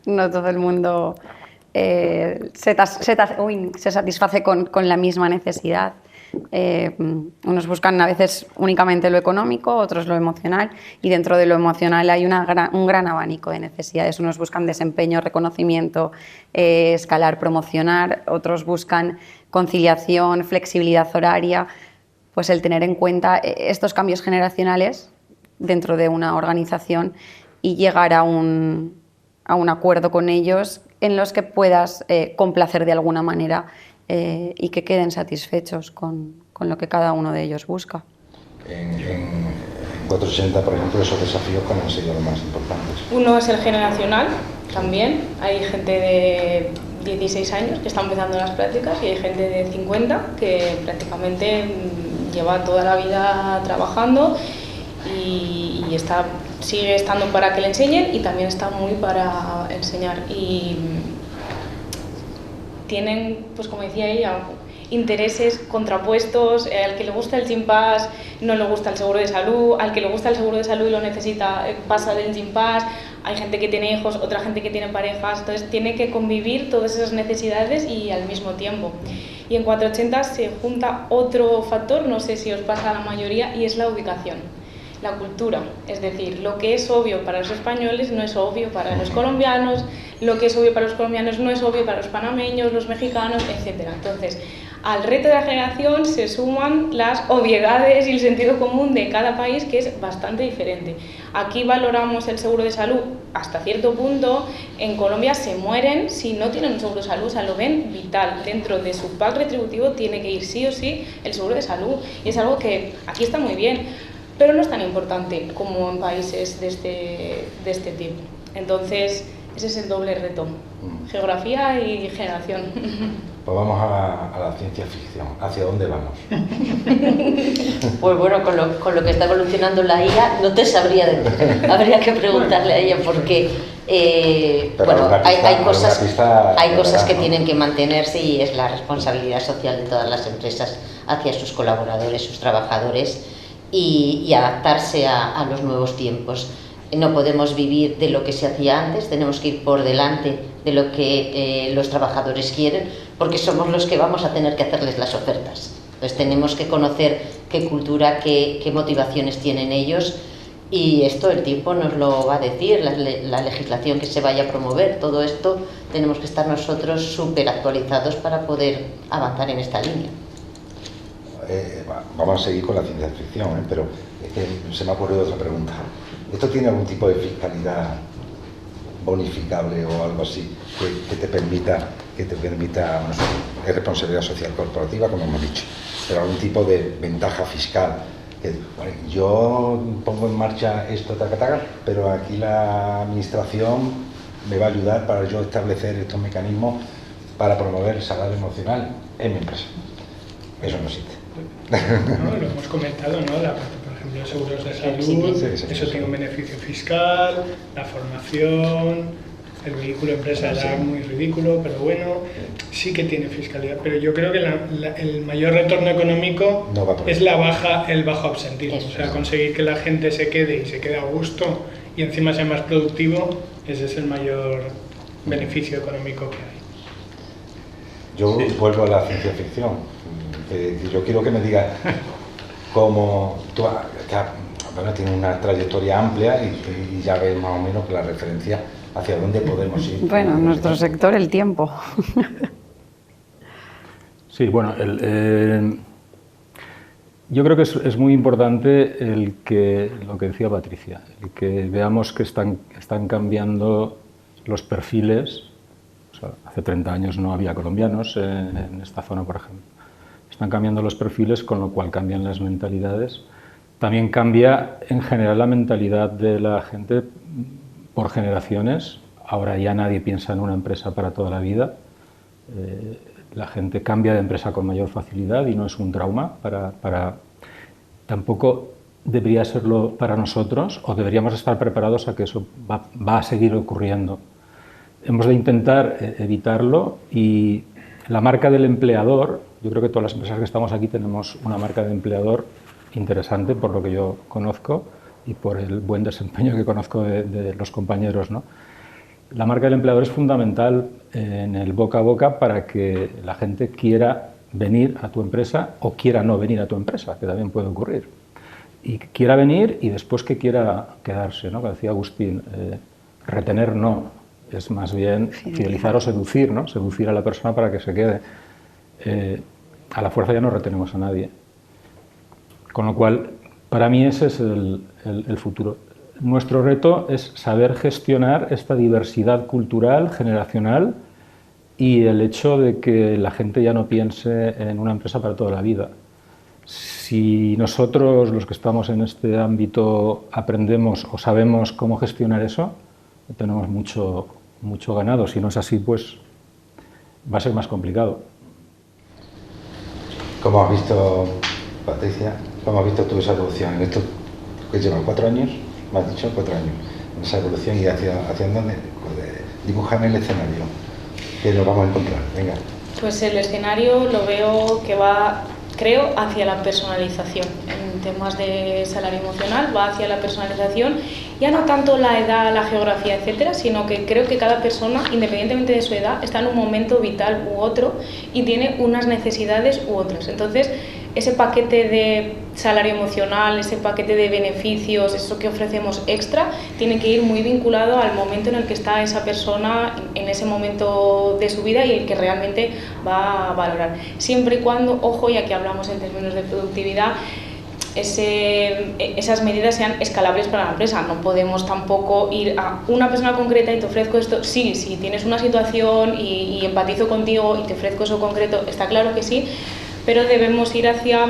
No todo el mundo se satisface con la misma necesidad. Unos buscan a veces únicamente lo económico, otros lo emocional, y dentro de lo emocional hay un gran abanico de necesidades. Unos buscan desempeño, reconocimiento, escalar, promocionar, otros buscan conciliación, flexibilidad horaria. Pues el tener en cuenta estos cambios generacionales dentro de una organización y llegar a un acuerdo con ellos en los que puedas complacer de alguna manera y que queden satisfechos con lo que cada uno de ellos busca. En 460, por ejemplo, esos desafíos, ¿cuáles han sido los más importantes? Uno es el generacional, también. Hay gente de 16 años que está empezando las prácticas y hay gente de 50 que prácticamente lleva toda la vida trabajando y sigue estando para que le enseñen y también está muy para enseñar. Y tienen, pues como decía ella, intereses contrapuestos, al que le gusta el Gym Pass no le gusta el seguro de salud, al que le gusta el seguro de salud y lo necesita pasa del Gym Pass, hay gente que tiene hijos, otra gente que tiene parejas, entonces tiene que convivir todas esas necesidades y al mismo tiempo. Y en 480 se junta otro factor, no sé si os pasa a la mayoría, y es la ubicación, la cultura. Es decir, lo que es obvio para los españoles no es obvio para los colombianos, lo que es obvio para los colombianos no es obvio para los panameños, los mexicanos, etc. Entonces, al reto de la generación se suman las obviedades y el sentido común de cada país, que es bastante diferente. Aquí valoramos el seguro de salud hasta cierto punto, en Colombia se mueren si no tienen un seguro de salud, o sea, lo ven vital. Dentro de su pack retributivo tiene que ir sí o sí el seguro de salud, y es algo que aquí está muy bien, pero no es tan importante como en países de este tipo. Entonces, ese es el doble reto, geografía y generación. Pues vamos a la ciencia ficción. ¿Hacia dónde vamos? Pues bueno, con lo que está evolucionando la IA, no te sabría decir. Habría que preguntarle a ella porque bueno, hay cosas que tienen que mantenerse y es la responsabilidad social de todas las empresas hacia sus colaboradores, sus trabajadores y adaptarse a los nuevos tiempos. No podemos vivir de lo que se hacía antes, tenemos que ir por delante de lo que los trabajadores quieren, porque somos los que vamos a tener que hacerles las ofertas. Entonces tenemos que conocer qué cultura, qué motivaciones tienen ellos, y esto el tiempo nos lo va a decir, la legislación que se vaya a promover, todo esto tenemos que estar nosotros súper actualizados para poder avanzar en esta línea. Vamos a seguir con la ciencia ficción, pero es que se me ha ocurrido otra pregunta. ¿Esto tiene algún tipo de fiscalidad bonificable o algo así que te permita, no sé, es responsabilidad social corporativa, como hemos dicho, pero algún tipo de ventaja fiscal? Bueno, yo pongo en marcha esto, pero aquí la administración me va a ayudar para yo establecer estos mecanismos para promover el salario emocional en mi empresa. Eso no existe. No, lo hemos comentado, ¿no? La parte, por ejemplo, de seguros de salud, eso tiene un beneficio fiscal, la formación, el vehículo empresa era muy ridículo, pero bueno, sí que tiene fiscalidad. Pero yo creo que el mayor retorno económico es el bajo absentismo, o sea, conseguir que la gente se quede y se quede a gusto y encima sea más productivo, ese es el mayor beneficio económico que hay. Yo vuelvo a la ciencia ficción. Yo quiero que me digas cómo tú, bueno, tienes una trayectoria amplia y ya ves más o menos que la referencia hacia dónde podemos ir. Bueno, en nuestro sector el tiempo. Sí, bueno, yo creo que es muy importante lo que decía Patricia, el que veamos que están cambiando los perfiles. O sea, hace 30 años no había colombianos en esta zona, por ejemplo. Están cambiando los perfiles, con lo cual cambian las mentalidades. También cambia en general la mentalidad de la gente por generaciones. Ahora ya nadie piensa en una empresa para toda la vida. La gente cambia de empresa con mayor facilidad y no es un trauma. Tampoco debería serlo para nosotros, o deberíamos estar preparados a que eso va a seguir ocurriendo. Hemos de intentar evitarlo, y la marca del empleador, yo creo que todas las empresas que estamos aquí tenemos una marca de empleador interesante, por lo que yo conozco y por el buen desempeño que conozco de los compañeros, ¿no? La marca del empleador es fundamental en el boca a boca para que la gente quiera venir a tu empresa o quiera no venir a tu empresa, que también puede ocurrir. Y quiera venir y después que quiera quedarse, ¿no? Que decía Agustín, retener no, es más bien fidelizar o seducir, ¿no? Seducir a la persona para que se quede. A la fuerza ya no retenemos a nadie. Con lo cual, para mí ese es el futuro. Nuestro reto es saber gestionar esta diversidad cultural, generacional, y el hecho de que la gente ya no piense en una empresa para toda la vida. Si nosotros, los que estamos en este ámbito, aprendemos o sabemos cómo gestionar eso, tenemos mucho ganado. Si no es así, pues va a ser más complicado. ¿Cómo has visto, Patricia, cómo has visto tú esa evolución? En esto que llevan 4 años, me has dicho 4 años, esa evolución, y hacia dónde, dibújame el escenario que nos vamos a encontrar. Venga. Pues el escenario lo veo que va, creo, hacia la personalización. En temas de salario emocional va hacia la personalización, ya no tanto la edad, la geografía, etcétera, sino que creo que cada persona, independientemente de su edad, está en un momento vital u otro y tiene unas necesidades u otras. Entonces, ese paquete de salario emocional, ese paquete de beneficios, eso que ofrecemos extra, tiene que ir muy vinculado al momento en el que está esa persona en ese momento de su vida y el que realmente va a valorar. Siempre y cuando, ojo, ya que hablamos en términos de productividad, esas medidas sean escalables para la empresa. No podemos tampoco ir a una persona concreta y te ofrezco esto. Sí, si tienes una situación y empatizo contigo y te ofrezco eso concreto, está claro que sí, pero debemos ir hacia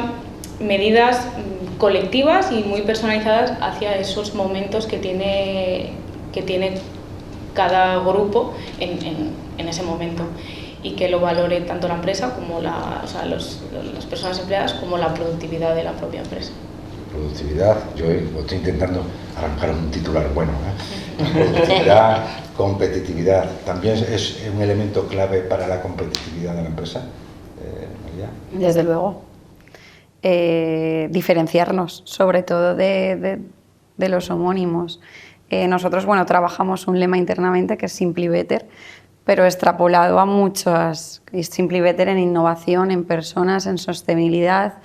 medidas colectivas y muy personalizadas hacia esos momentos que tiene cada grupo en ese momento, y que lo valore tanto la empresa como las personas empleadas como la productividad de la propia empresa. Productividad, yo estoy intentando arrancar un titular bueno, Productividad, competitividad, ¿también es un elemento clave para la competitividad de la empresa, María? Desde luego. Diferenciarnos, sobre todo de los homónimos. Nosotros, bueno, trabajamos un lema internamente que es Simply Better, pero extrapolado a muchas. Simply Better en innovación, en personas, en sostenibilidad,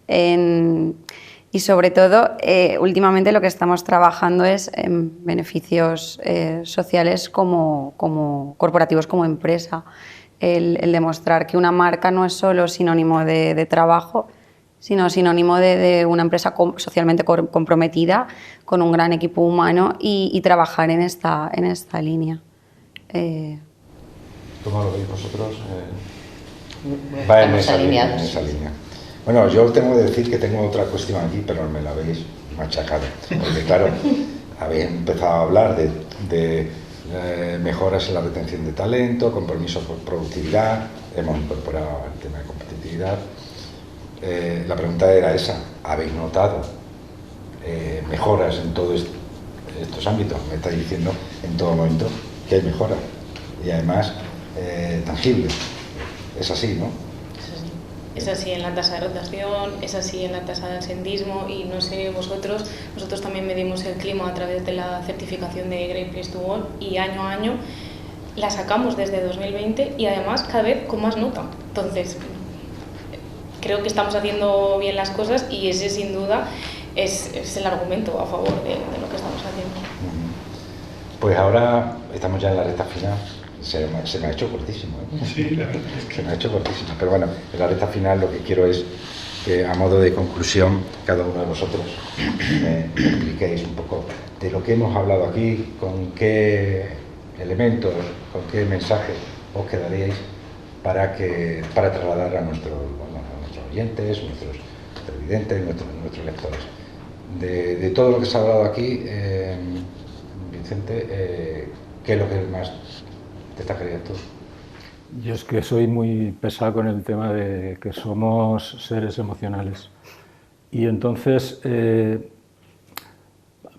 y sobre todo, últimamente lo que estamos trabajando es en beneficios sociales como corporativos, como empresa. El demostrar que una marca no es solo sinónimo de trabajo, sino sinónimo de una empresa socialmente comprometida, con un gran equipo humano y trabajar en esta línea. ¿Cómo lo veis vosotros? Va en esa línea. Bueno, yo tengo que decir que tengo otra cuestión aquí, pero me la habéis machacado. Porque claro, habéis empezado a hablar de mejoras en la retención de talento, compromisos por productividad, hemos incorporado el tema de competitividad. La pregunta era esa: ¿habéis notado mejoras en todos estos ámbitos? Me estáis diciendo en todo momento que hay mejoras, y además tangibles. Es así, ¿no? Es así en la tasa de rotación, es así en la tasa de absentismo, y no sé vosotros, nosotros también medimos el clima a través de la certificación de Great Place to Work, y año a año la sacamos desde 2020 y además cada vez con más nota. Entonces, creo que estamos haciendo bien las cosas, y ese sin duda es el argumento a favor de lo que estamos haciendo. Pues ahora estamos ya en la recta final. Se me ha hecho cortísimo, ¿eh? Sí, la verdad es que... Se me ha hecho cortísimo, pero bueno, en la recta final lo que quiero es que, a modo de conclusión, cada uno de vosotros me expliquéis un poco de lo que hemos hablado aquí, con qué elementos, con qué mensajes os quedaríais para trasladar a nuestros oyentes, nuestros televidentes, nuestros lectores. De todo lo que se ha hablado aquí, Vicente, ¿qué es lo que más destacarías tú? Yo es que soy muy pesado con el tema de que somos seres emocionales, y entonces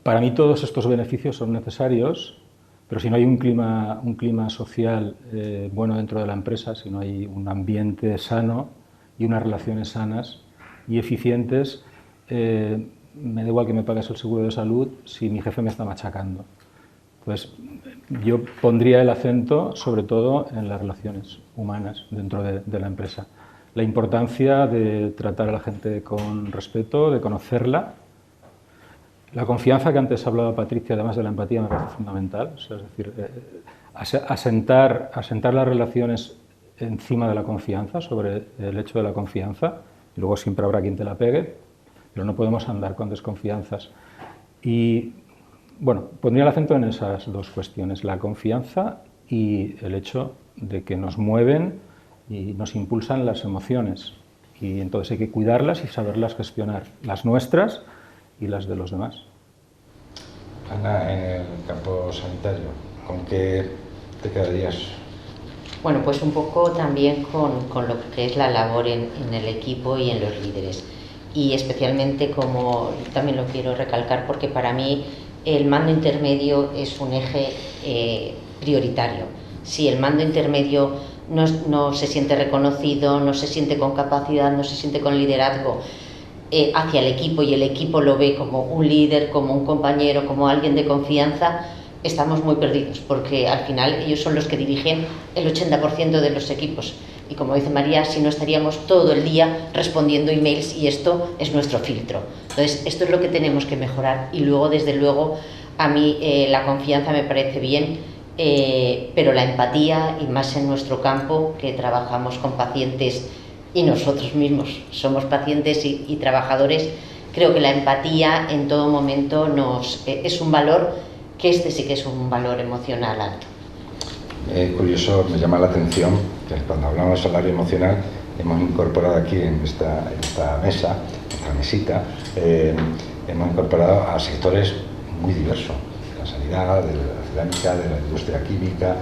para mí todos estos beneficios son necesarios, pero si no hay un clima social bueno dentro de la empresa, si no hay un ambiente sano y unas relaciones sanas y eficientes, me da igual que me pagues el seguro de salud si mi jefe me está machacando. Pues yo pondría el acento sobre todo en las relaciones humanas dentro de la empresa. La importancia de tratar a la gente con respeto, de conocerla. La confianza, que antes hablaba Patricia, además de la empatía, me parece fundamental. O sea, es decir, asentar las relaciones encima de la confianza, sobre el hecho de la confianza, y luego siempre habrá quien te la pegue, pero no podemos andar con desconfianzas. Y bueno, pondría el acento en esas dos cuestiones, la confianza y el hecho de que nos mueven y nos impulsan las emociones, y entonces hay que cuidarlas y saberlas gestionar, las nuestras y las de los demás. Ana, en el campo sanitario, ¿con qué te quedarías? Bueno, pues un poco también con lo que es la labor en el equipo y en los líderes, y especialmente, como también lo quiero recalcar, porque para mí el mando intermedio es un eje prioritario. Si el mando intermedio no se siente reconocido, no se siente con capacidad, no se siente con liderazgo hacia el equipo, y el equipo lo ve como un líder, como un compañero, como alguien de confianza, estamos muy perdidos, porque al final ellos son los que dirigen el 80% de los equipos. Y como dice María, si no estaríamos todo el día respondiendo emails, y esto es nuestro filtro. Entonces, esto es lo que tenemos que mejorar. Y luego, desde luego, a mí la confianza me parece bien, pero la empatía, y más en nuestro campo, que trabajamos con pacientes y nosotros mismos somos pacientes y trabajadores, creo que la empatía en todo momento es un valor, que este sí que es un valor emocional alto. Curioso, me llama la atención que cuando hablamos de salario emocional hemos incorporado aquí en esta mesa, esta mesita, hemos incorporado a sectores muy diversos, de la sanidad, de la cerámica, de la industria química,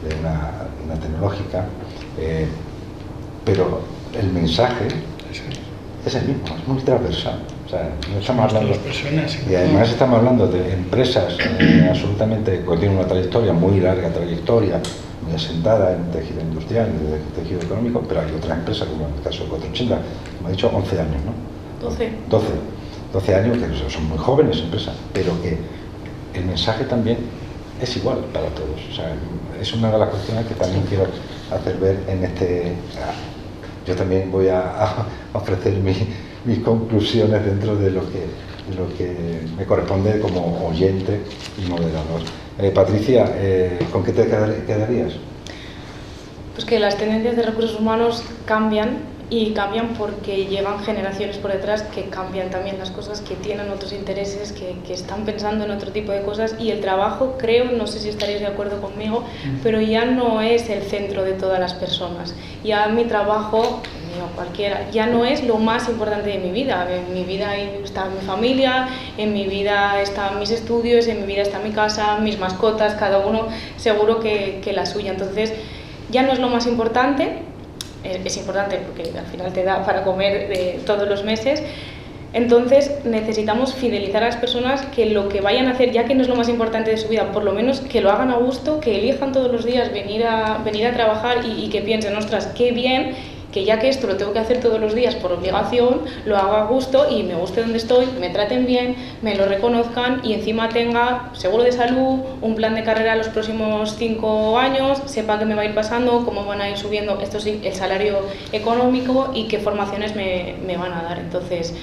de una tecnológica, pero el mensaje es el mismo, es muy transversal. O sea, no estamos hablando, y además estamos hablando de empresas absolutamente que tienen una trayectoria, muy larga trayectoria, muy asentada en tejido industrial, en tejido económico, pero hay otras empresas, como en el caso de 480, como ha dicho, 11 años, ¿no? 12 años, que son muy jóvenes empresas, pero que el mensaje también es igual para todos. O sea, es una de las cuestiones que también quiero hacer ver en este... Yo también voy a ofrecer mis conclusiones dentro de lo que me corresponde como oyente y moderador. Patricia, ¿con qué te quedarías? Pues que las tendencias de recursos humanos cambian, y cambian porque llegan generaciones por detrás que cambian también las cosas, que tienen otros intereses, que están pensando en otro tipo de cosas, y el trabajo, creo, no sé si estaréis de acuerdo conmigo, pero ya no es el centro de todas las personas. Ya mi trabajo, cualquiera, ya no es lo más importante de mi vida. En mi vida está mi familia, en mi vida están mis estudios, en mi vida está mi casa, mis mascotas, cada uno seguro que la suya. Entonces ya no es lo más importante. Es importante porque al final te da para comer todos los meses. Entonces necesitamos fidelizar a las personas, que lo que vayan a hacer, ya que no es lo más importante de su vida, por lo menos que lo hagan a gusto, que elijan todos los días venir a trabajar, y que piensen, ostras, qué bien, que ya que esto lo tengo que hacer todos los días por obligación, lo haga a gusto y me guste donde estoy, me traten bien, me lo reconozcan, y encima tenga seguro de salud, un plan de carrera los próximos 5 años, sepa qué me va a ir pasando, cómo van a ir subiendo, esto sí, el salario económico, y qué formaciones me van a dar. Entonces,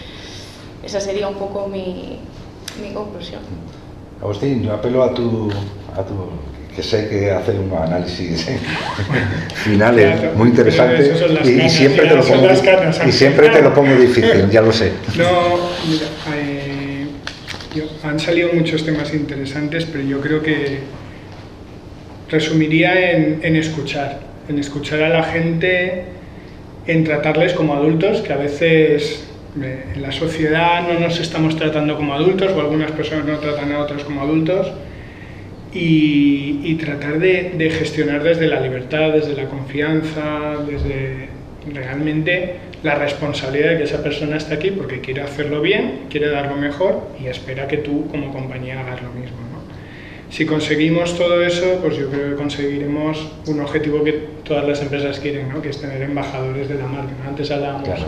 esa sería un poco mi conclusión. Agustín, yo apelo a tu que sé que hace unos análisis finales, claro, muy interesantes, y siempre te lo pongo difícil, ya lo sé. No, mira, han salido muchos temas interesantes, pero yo creo que resumiría en escuchar a la gente, en tratarles como adultos, que a veces en la sociedad no nos estamos tratando como adultos, o algunas personas no tratan a otros como adultos. Y tratar de gestionar desde la libertad, desde la confianza, desde realmente la responsabilidad de que esa persona está aquí porque quiere hacerlo bien, quiere dar lo mejor, y espera que tú como compañía hagas lo mismo, ¿no? Si conseguimos todo eso, pues yo creo que conseguiremos un objetivo que todas las empresas quieren, ¿no? Que es tener embajadores de la marca, ¿no? Antes hablábamos, claro,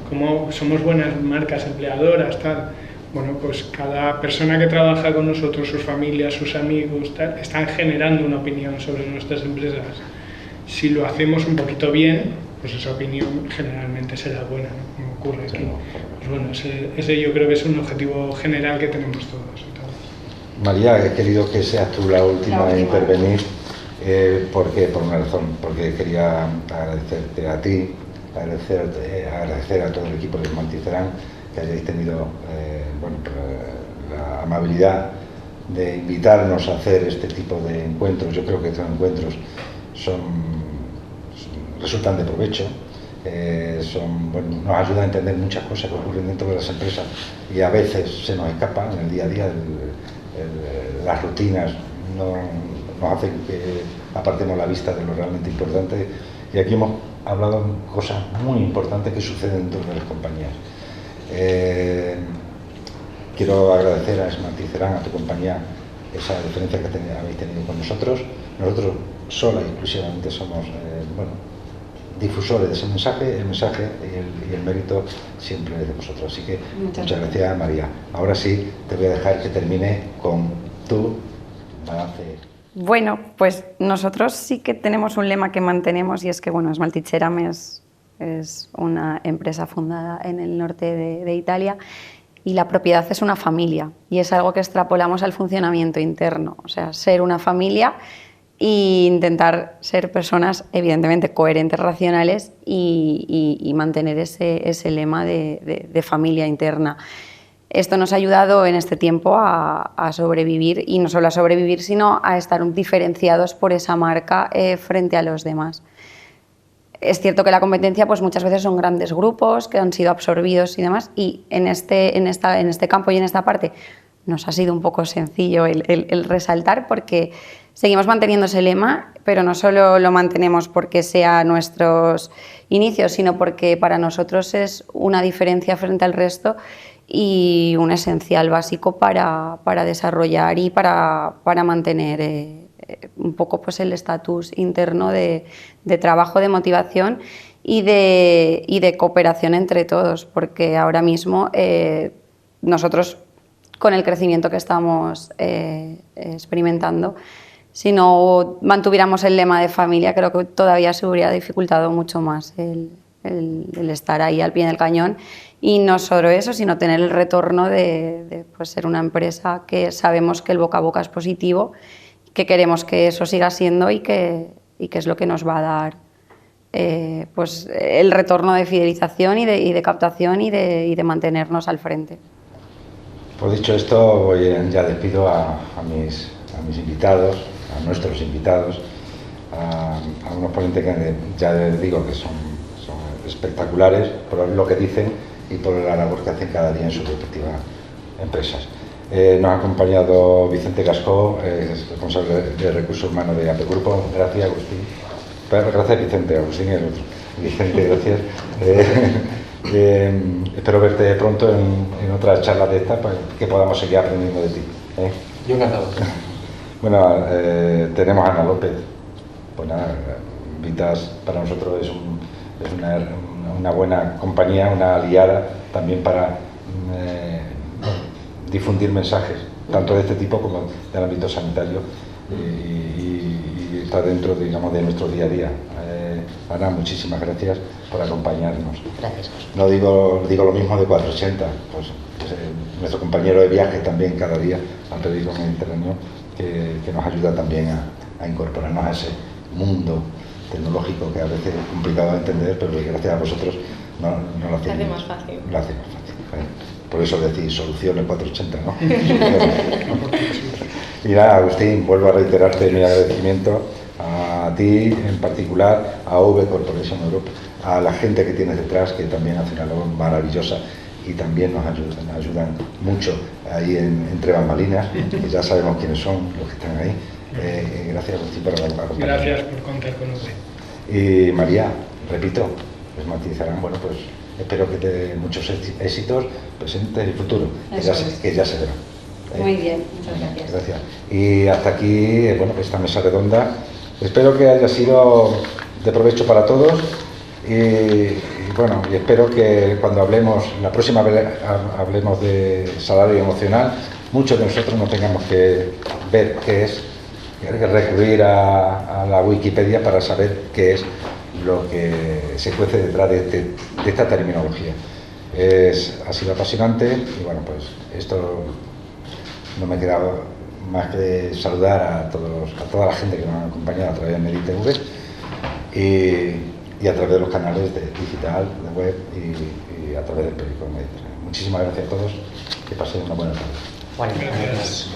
cómo somos buenas marcas empleadoras, tal. Bueno, pues cada persona que trabaja con nosotros, sus familias, sus amigos, tal, están generando una opinión sobre nuestras empresas. Si lo hacemos un poquito bien, pues esa opinión generalmente será buena, ¿no? Como ocurre aquí. Pues bueno, ese yo creo que es un objetivo general que tenemos todos. María, he querido que seas tú la última en intervenir. ¿Por qué? Por una razón, porque quería agradecerte a ti, agradecer a todo el equipo de Multicerán que hayáis tenido la amabilidad de invitarnos a hacer este tipo de encuentros. Yo creo que estos encuentros resultan de provecho, nos ayudan a entender muchas cosas que ocurren dentro de las empresas, y a veces se nos escapan en el día a día. Las rutinas nos hacen que apartemos la vista de lo realmente importante, y aquí hemos hablado de cosas muy importantes que suceden dentro de las compañías. Quiero agradecer a Smarticerán, a tu compañía, esa diferencia que habéis tenido con nosotros. Nosotros sola y exclusivamente somos bueno, difusores de ese mensaje, el mensaje y el mérito siempre es de vosotros. Así que muchas gracias, María. Ahora sí, te voy a dejar que termine con tu balance. Bueno, pues nosotros sí que tenemos un lema que mantenemos y es que, bueno, Smalticeram es una empresa fundada en el norte de Italia y la propiedad es una familia y es algo que extrapolamos al funcionamiento interno, o sea, ser una familia e intentar ser personas evidentemente coherentes, racionales y mantener ese lema de familia interna. Esto nos ha ayudado en este tiempo a sobrevivir, y no solo a sobrevivir, sino a estar diferenciados por esa marca frente a los demás. Es cierto que la competencia pues muchas veces son grandes grupos que han sido absorbidos y demás, y en este campo y en esta parte nos ha sido un poco sencillo el resaltar, porque seguimos manteniendo ese lema, pero no solo lo mantenemos porque sea nuestros inicios, sino porque para nosotros es una diferencia frente al resto y un esencial básico para desarrollar y para mantener un poco pues el estatus interno de trabajo, de motivación y de cooperación entre todos, porque ahora mismo nosotros, con el crecimiento que estamos experimentando, si no mantuviéramos el lema de familia, creo que todavía se hubiera dificultado mucho más el estar ahí al pie del cañón. Y no solo eso, sino tener el retorno de pues, ser una empresa que sabemos que el boca a boca es positivo, que queremos que eso siga siendo y que es lo que nos va a dar pues, el retorno de fidelización y de captación y de mantenernos al frente. Pues dicho esto, ya despido a mis invitados, a nuestros invitados, a unos ponentes que ya les digo que son espectaculares por lo que dicen y por la labor que hacen cada día en sus respectivas empresas. Nos ha acompañado Vicente Cascó, responsable de Recursos Humanos de AP Grupo. Gracias, Agustín. Gracias, Vicente. Agustín es el otro. Vicente, gracias. Espero verte pronto en otra charla de esta para que podamos seguir aprendiendo de ti. Yo encantado. Bueno, tenemos a Ana López. Pues nada, Vitas para nosotros es una buena compañía, una aliada también para difundir mensajes, tanto de este tipo como del ámbito sanitario, y está dentro, digamos, de nuestro día a día. Ana, muchísimas gracias por acompañarnos. Gracias. No digo lo mismo de 480, pues nuestro compañero de viaje también cada día al periódico Mediterráneo, que nos ayuda también a incorporarnos a ese mundo tecnológico que a veces es complicado de entender, pero que gracias a vosotros no lo hace más fácil. Lo hace más fácil. Por eso decís soluciones 480, ¿no? Y nada, Agustín, vuelvo a reiterarte mi agradecimimente a ti en particular, a V Corporation Europe, a la gente que tienes detrás, que también hace una labor maravillosa y también nos ayudan mucho ahí entre bambalinas, que ya sabemos quiénes son los que están ahí. Gracias, Agustín, por acompañarnos. Gracias por contar con usted. Y María, repito, Smalticeram, bueno, pues espero que te dé muchos éxitos presentes y futuros, que ya se verán. Muy bien, muchas gracias. Gracias. Y hasta aquí, bueno, esta mesa redonda. Espero que haya sido de provecho para todos y bueno, y espero que cuando hablemos, la próxima vez hablemos de salario emocional, muchos de nosotros no tengamos que ver qué es, que recurrir a la Wikipedia para saber qué es lo que se cuece detrás de esta terminología. Ha sido apasionante y bueno, pues esto no me queda más que saludar a toda la gente que nos ha acompañado a través de MediTV y a través de los canales digital, de web y a través del periódico Mediterráneo. Muchísimas gracias a todos, que pasen una buena tarde. Bueno, gracias.